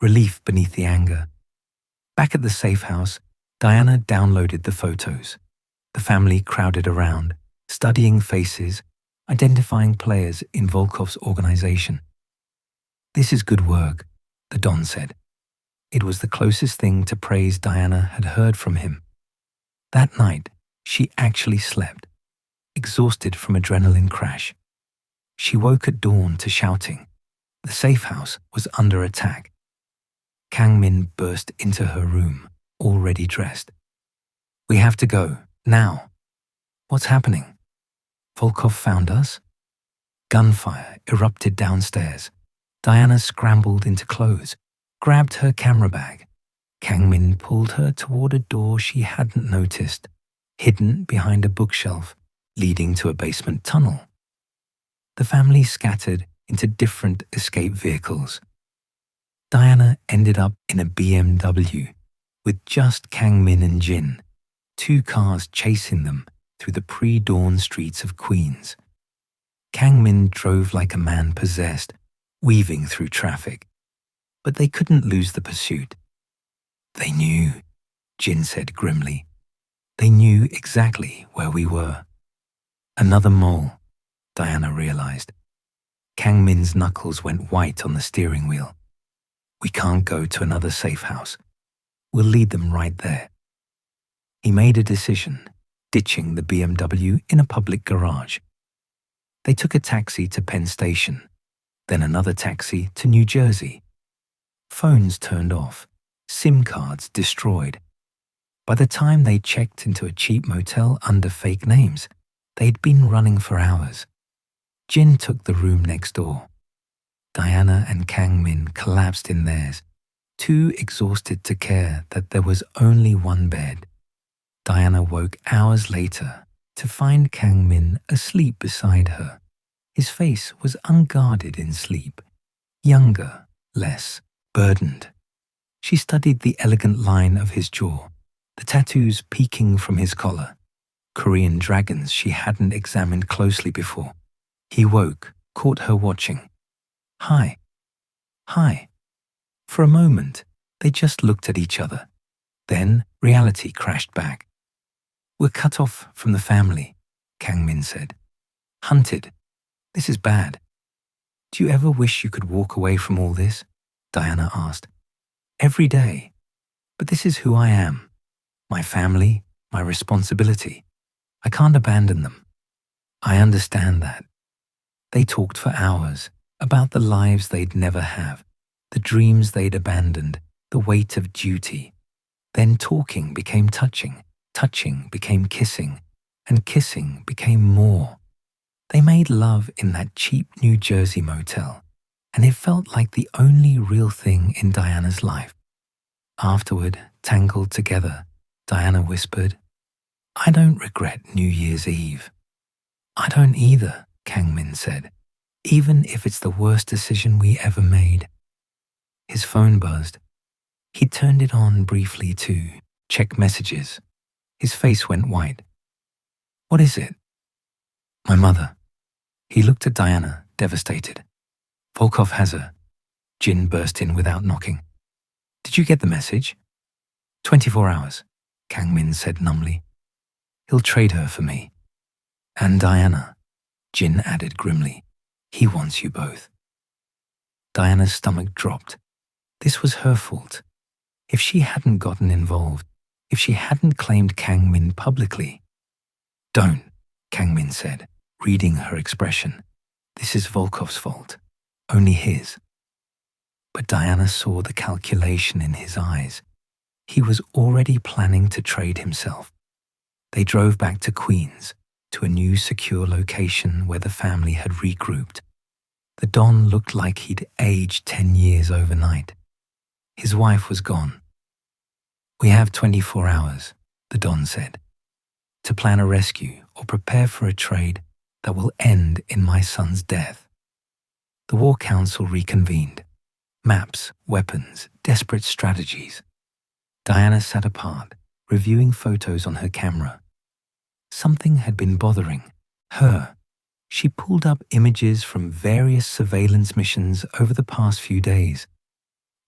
S1: relief beneath the anger. Back at the safe house, Diana downloaded the photos. The family crowded around, studying faces, identifying players in Volkov's organization. This is good work, the Don said. It was the closest thing to praise Diana had heard from him. That night, she actually slept, exhausted from adrenaline crash. She woke at dawn to shouting. The safe house was under attack. Kang Min burst into her room, already dressed. We have to go, now. What's happening? Volkov found us? Gunfire erupted downstairs. Diana scrambled into clothes, grabbed her camera bag. Kang Min pulled her toward a door she hadn't noticed, hidden behind a bookshelf leading to a basement tunnel. The family scattered into different escape vehicles. Diana ended up in a BMW with just Kang Min and Jin. 2 cars chasing them through the pre-dawn streets of Queens. Kang Min drove like a man possessed, weaving through traffic. But they couldn't lose the pursuit. They knew, Jin said grimly. They knew exactly where we were. Another mole, Diana realized. Kang Min's knuckles went white on the steering wheel. We can't go to another safe house. We'll lead them right there. He made a decision, ditching the BMW in a public garage. They took a taxi to Penn Station, then another taxi to New Jersey. Phones turned off, SIM cards destroyed. By the time they checked into a cheap motel under fake names, they'd been running for hours. Jin took the room next door. Diana and Kang Min collapsed in theirs, too exhausted to care that there was only one bed. Diana woke hours later to find Kang Min asleep beside her. His face was unguarded in sleep, younger, less burdened. She studied the elegant line of his jaw, the tattoos peeking from his collar, Korean dragons she hadn't examined closely before. He woke, caught her watching. Hi. Hi. For a moment, they just looked at each other. Then reality crashed back. We're cut off from the family, Kang Min said. Hunted. This is bad. Do you ever wish you could walk away from all this? Diana asked. Every day. But this is who I am. My family, my responsibility. I can't abandon them. I understand that. They talked for hours about the lives they'd never have, the dreams they'd abandoned, the weight of duty. Then talking became touching, touching became kissing, and kissing became more. They made love in that cheap New Jersey motel, and it felt like the only real thing in Diana's life. Afterward, tangled together, Diana whispered, I don't regret New Year's Eve. I don't either, Kang Min said, even if it's the worst decision we ever made. His phone buzzed. He turned it on briefly to check messages. His face went white. What is it? My mother. He looked at Diana, devastated. Volkov has her. Jin burst in without knocking. Did you get the message? 24 hours, Kang Min said numbly. He'll trade her for me. And Diana, Jin added grimly. He wants you both. Diana's stomach dropped. This was her fault. If she hadn't gotten involved, if she hadn't claimed Kang Min publicly. Don't, Kang Min said, reading her expression. This is Volkov's fault. Only his. But Diana saw the calculation in his eyes. He was already planning to trade himself. They drove back to Queens, to a new secure location where the family had regrouped. The Don looked like he'd aged 10 years overnight. His wife was gone. We have 24 hours, the Don said, to plan a rescue or prepare for a trade that will end in my son's death. The War Council reconvened. Maps, weapons, desperate strategies. Diana sat apart, reviewing photos on her camera. Something had been bothering her. She pulled up images from various surveillance missions over the past few days.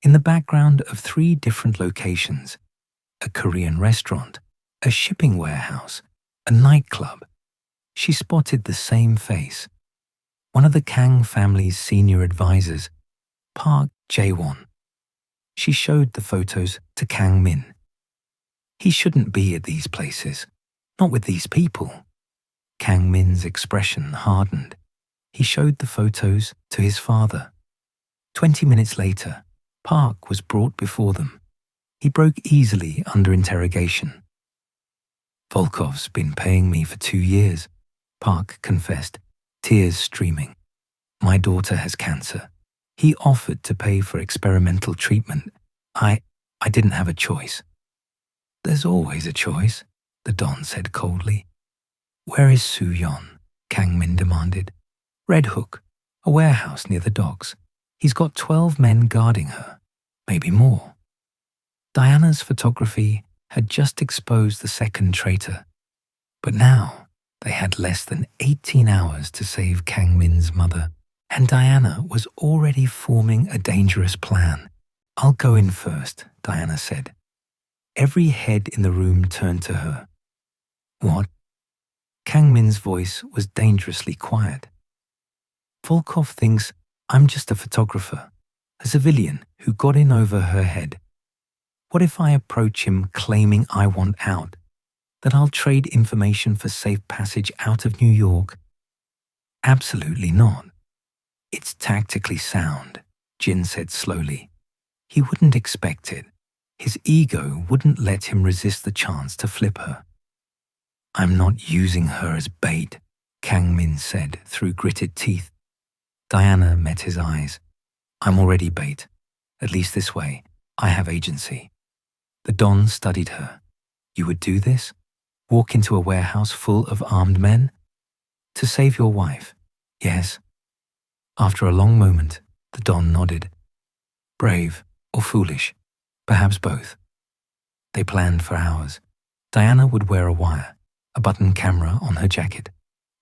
S1: In the background of 3 different locations, a Korean restaurant, a shipping warehouse, a nightclub, she spotted the same face. One of the Kang family's senior advisors, Park Jae-won. She showed the photos to Kang Min. He shouldn't be at these places, not with these people. Kang Min's expression hardened. He showed the photos to his father. 20 minutes later, Park was brought before them. He broke easily under interrogation. Volkov's been paying me for 2 years, Park confessed, tears streaming. My daughter has cancer. He offered to pay for experimental treatment. I didn't have a choice. There's always a choice, the Don said coldly. Where is Soo-yeon? Kang Min demanded. Red Hook, a warehouse near the docks. He's got 12 men guarding her, maybe more. Diana's photography had just exposed the second traitor. But now they had less than 18 hours to save Kang Min's mother, and Diana was already forming a dangerous plan. "I'll go in first," Diana said. Every head in the room turned to her. "What?" Kang Min's voice was dangerously quiet. "Volkov thinks I'm just a photographer, a civilian who got in over her head. What if I approach him claiming I want out, that I'll trade information for safe passage out of New York?" "Absolutely not. It's tactically sound," Jin said slowly. "He wouldn't expect it. His ego wouldn't let him resist the chance to flip her." "I'm not using her as bait," Kang Min said through gritted teeth. Diana met his eyes. "I'm already bait. At least this way, I have agency." The Don studied her. "You would do this? Walk into a warehouse full of armed men? To save your wife?" "Yes." After a long moment, the Don nodded. "Brave or foolish? Perhaps both." They planned for hours. Diana would wear a wire, a button camera on her jacket.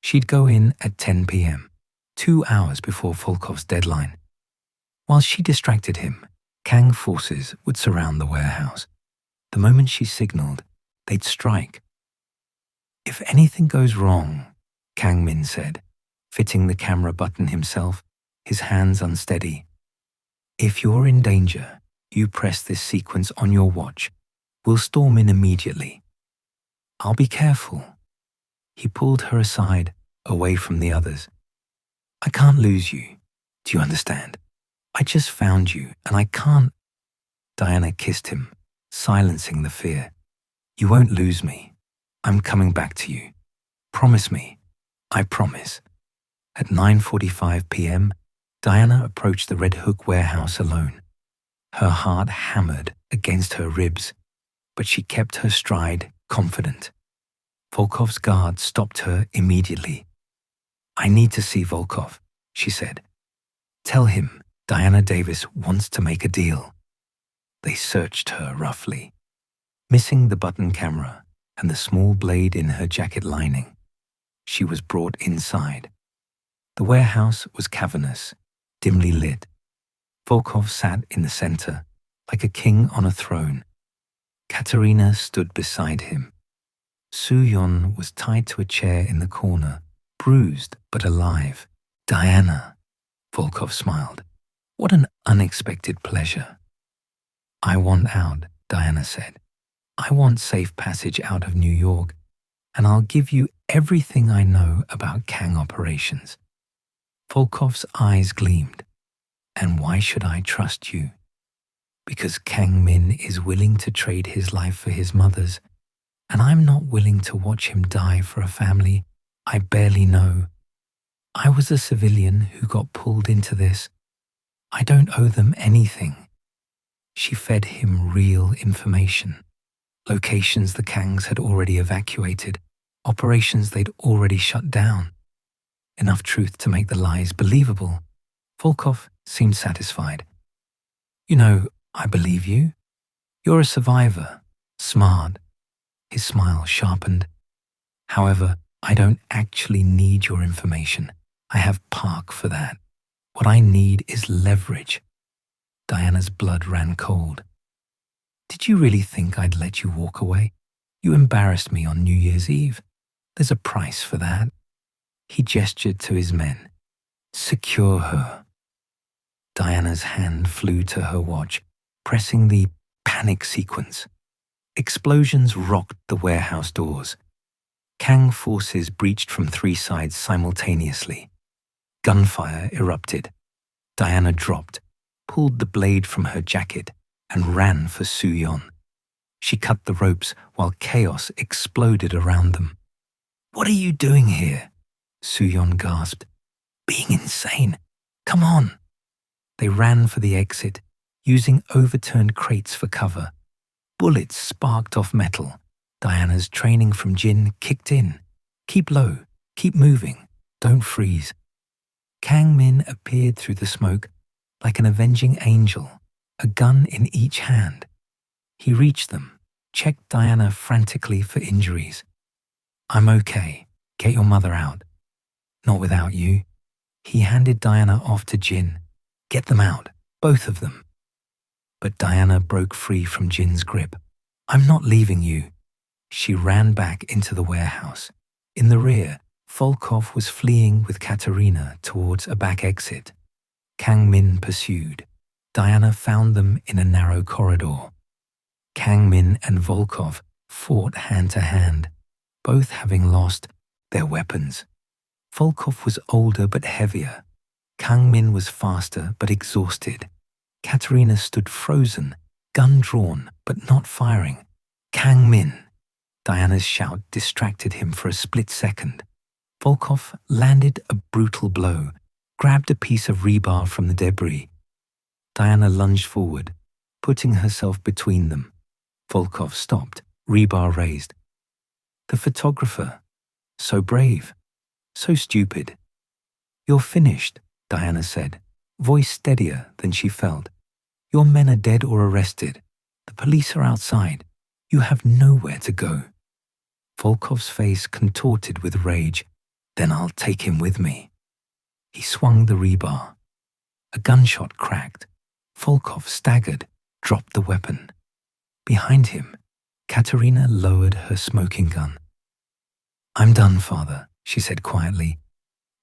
S1: She'd go in at 10 p.m., 2 hours before Volkov's deadline. While she distracted him, Kang forces would surround the warehouse. The moment she signaled, they'd strike. "If anything goes wrong," Kang Min said, fitting the camera button himself, his hands unsteady. "If you're in danger, you press this sequence on your watch. We'll storm in immediately." "I'll be careful." He pulled her aside, away from the others. "I can't lose you. Do you understand? I just found you, and I can't—" Diana kissed him, silencing the fear. "You won't lose me. I'm coming back to you. Promise me." "I promise." At 9:45 p.m., Diana approached the Red Hook warehouse alone. Her heart hammered against her ribs, but she kept her stride, confident. Volkov's guard stopped her immediately. "I need to see Volkov," she said. "Tell him Diana Davis wants to make a deal." They searched her roughly, missing the button camera and the small blade in her jacket lining. She was brought inside. The warehouse was cavernous, dimly lit. Volkov sat in the center, like a king on a throne. Katerina stood beside him. Soo-yeon was tied to a chair in the corner, bruised but alive. "Diana," Volkov smiled. "What an unexpected pleasure." "I want out," Diana said. "I want safe passage out of New York, and I'll give you everything I know about Kang operations." Volkov's eyes gleamed. "And why should I trust you?" "Because Kang Min is willing to trade his life for his mother's, and I'm not willing to watch him die for a family I barely know. I was a civilian who got pulled into this. I don't owe them anything." She fed him real information. Locations the Kangs had already evacuated, operations they'd already shut down. Enough truth to make the lies believable. Volkov seemed satisfied. "You know, I believe you. You're a survivor, smart." His smile sharpened. "However, I don't actually need your information. I have Park for that. What I need is leverage." Diana's blood ran cold. "Did you really think I'd let you walk away? You embarrassed me on New Year's Eve. There's a price for that." He gestured to his men. "Secure her." Diana's hand flew to her watch, pressing the panic sequence. Explosions rocked the warehouse doors. Kang forces breached from 3 sides simultaneously. Gunfire erupted. Diana dropped, pulled the blade from her jacket, and ran for Soo-yeon. She cut the ropes while chaos exploded around them. "What are you doing here?" Soo-yeon gasped. "Being insane. Come on." They ran for the exit, using overturned crates for cover. Bullets sparked off metal. Diana's training from Jin kicked in. "Keep low, keep moving, don't freeze." Kang Min appeared through the smoke like an avenging angel, a gun in each hand. He reached them, checked Diana frantically for injuries. "I'm okay. Get your mother out." "Not without you." He handed Diana off to Jin. "Get them out, both of them." But Diana broke free from Jin's grip. "I'm not leaving you." She ran back into the warehouse. In the rear, Volkov was fleeing with Katerina towards a back exit. Kang Min pursued. Diana found them in a narrow corridor. Kang Min and Volkov fought hand to hand, both having lost their weapons. Volkov was older but heavier. Kang Min was faster but exhausted. Katerina stood frozen, gun drawn but not firing. "Kang Min!" Diana's shout distracted him for a split second. Volkov landed a brutal blow, grabbed a piece of rebar from the debris. Diana lunged forward, putting herself between them. Volkov stopped, rebar raised. The photographer, so brave, so stupid. "You're finished," Diana said, voice steadier than she felt. "Your men are dead or arrested. The police are outside. You have nowhere to go." Volkov's face contorted with rage. "Then I'll take him with me." He swung the rebar. A gunshot cracked. Volkov staggered, dropped the weapon. Behind him, Katerina lowered her smoking gun. "I'm done, Father," she said quietly.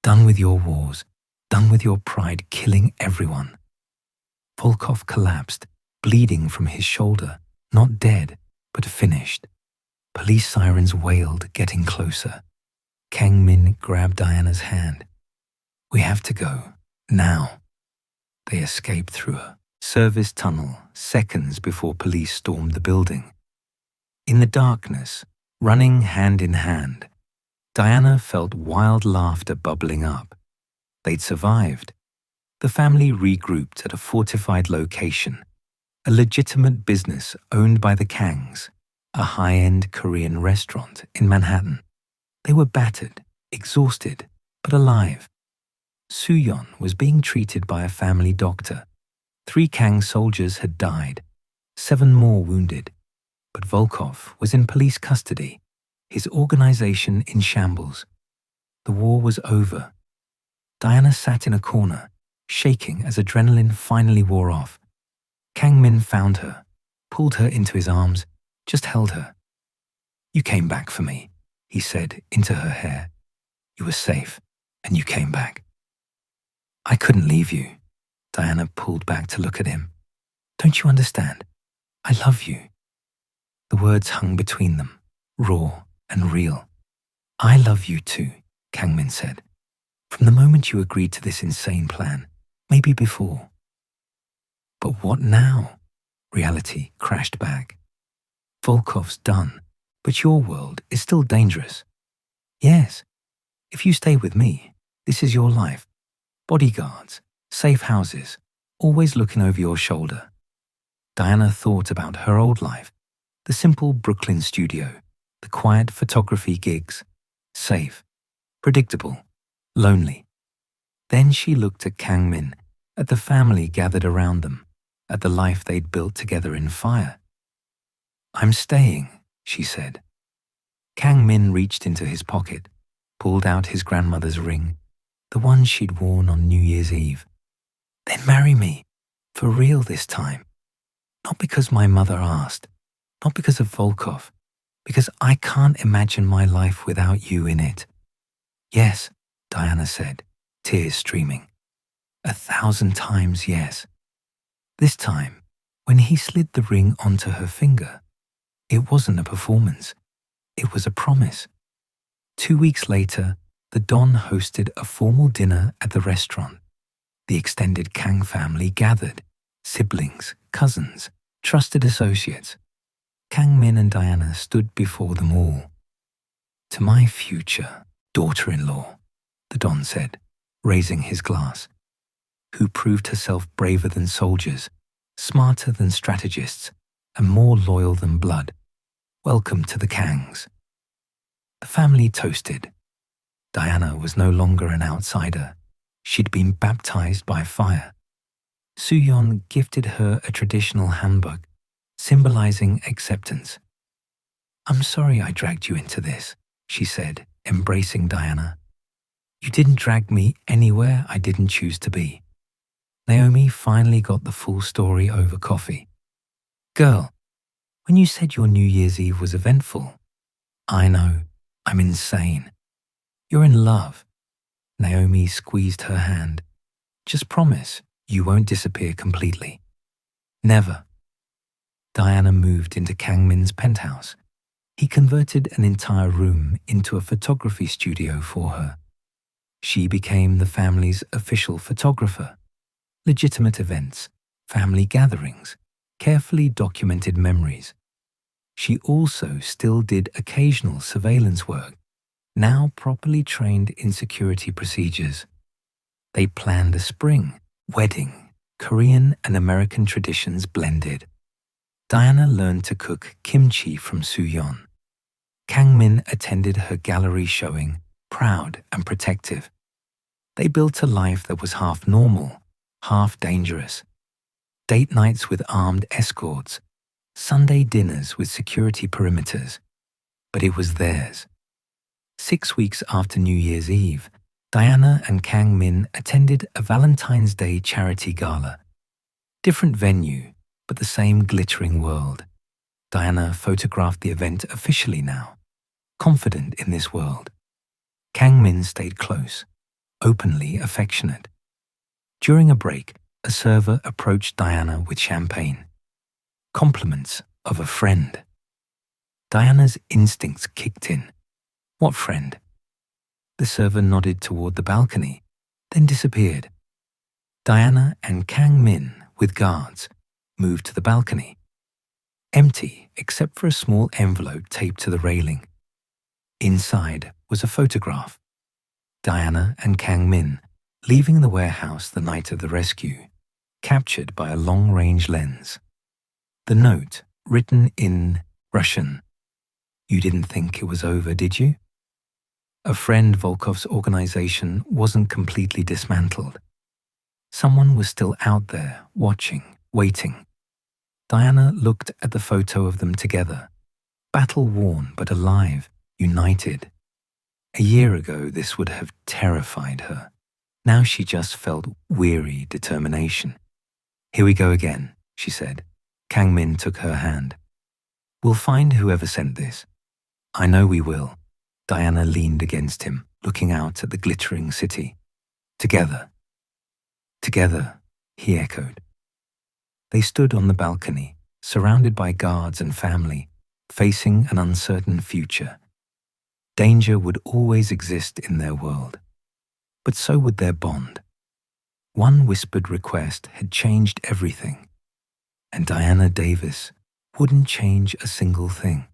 S1: "Done with your wars, done with your pride killing everyone." Volkov collapsed, bleeding from his shoulder, not dead, but finished. Police sirens wailed, getting closer. Kang Min grabbed Diana's hand. "We have to go, now." They escaped through a service tunnel seconds before police stormed the building. In the darkness, running hand in hand, Diana felt wild laughter bubbling up. They'd survived. The family regrouped at a fortified location, a legitimate business owned by the Kangs, a high-end Korean restaurant in Manhattan. They were battered, exhausted, but alive. Soo-yeon was being treated by a family doctor. 3 Kang soldiers had died, 7 more wounded. But Volkov was in police custody, his organization in shambles. The war was over. Diana sat in a corner, shaking as adrenaline finally wore off. Kang Min found her, pulled her into his arms, just held her. "You came back for me," he said into her hair. "You were safe, and you came back." "I couldn't leave you." Diana pulled back to look at him. "Don't you understand? I love you." The words hung between them, raw and real. "I love you too," Kang Min said. "From the moment you agreed to this insane plan, maybe before." "But what now?" Reality crashed back. "Volkov's done, but your world is still dangerous." "Yes. If you stay with me, this is your life. Bodyguards, safe houses, always looking over your shoulder." Diana thought about her old life, the simple Brooklyn studio, the quiet photography gigs, safe, predictable, lonely. Then she looked at Kang Min, at the family gathered around them, at the life they'd built together in fire. "I'm staying," she said. Kang Min reached into his pocket, pulled out his grandmother's ring, the one she'd worn on New Year's Eve. "Then marry me, for real this time. Not because my mother asked, not because of Volkov, because I can't imagine my life without you in it." "Yes," Diana said, tears streaming. 1,000 times yes. This time, when he slid the ring onto her finger, it wasn't a performance. It was a promise. 2 weeks later, the Don hosted a formal dinner at the restaurant. The extended Kang family gathered, siblings, cousins, trusted associates. Kang Min and Diana stood before them all. "To my future daughter-in-law," the Don said, raising his glass, "who proved herself braver than soldiers, smarter than strategists, and more loyal than blood. Welcome to the Kangs." The family toasted. Diana was no longer an outsider. She'd been baptized by fire. Soo-yeon gifted her a traditional hanbok, symbolizing acceptance. "I'm sorry I dragged you into this," she said, embracing Diana. "You didn't drag me anywhere I didn't choose to be." Naomi finally got the full story over coffee. "Girl, when you said your New Year's Eve was eventful, I know, I'm insane. You're in love." Naomi squeezed her hand. "Just promise you won't disappear completely." "Never." Diana moved into Kang Min's penthouse. He converted an entire room into a photography studio for her. She became the family's official photographer. Legitimate events, family gatherings, carefully documented memories. She also still did occasional surveillance work, now properly trained in security procedures. They planned a spring wedding, Korean and American traditions blended. Diana learned to cook kimchi from Suyeon. Kang Min attended her gallery showing, proud and protective. They built a life that was half normal, half dangerous. Date nights with armed escorts, Sunday dinners with security perimeters. But it was theirs. 6 weeks after New Year's Eve, Diana and Kang Min attended a Valentine's Day charity gala. Different venue, but the same glittering world. Diana photographed the event officially now, confident in this world. Kang Min stayed close, openly affectionate. During a break, a server approached Diana with champagne. Compliments of a friend. Diana's instincts kicked in. What friend? The server nodded toward the balcony, then disappeared. Diana and Kang Min, with guards, moved to the balcony. Empty except for a small envelope taped to the railing. Inside was a photograph. Diana and Kang Min leaving the warehouse the night of the rescue, captured by a long-range lens. The note, written in Russian. "You didn't think it was over, did you?" A friend Volkov's organization wasn't completely dismantled. Someone was still out there, watching, waiting. Diana looked at the photo of them together, battle-worn but alive, united. A year ago, this would have terrified her. Now she just felt weary determination. "Here we go again," she said. Kang Min took her hand. "We'll find whoever sent this." "I know we will." Diana leaned against him, looking out at the glittering city. "Together." "Together," he echoed. They stood on the balcony, surrounded by guards and family, facing an uncertain future. Danger would always exist in their world, but so would their bond. One whispered request had changed everything, and Diana Davis wouldn't change a single thing.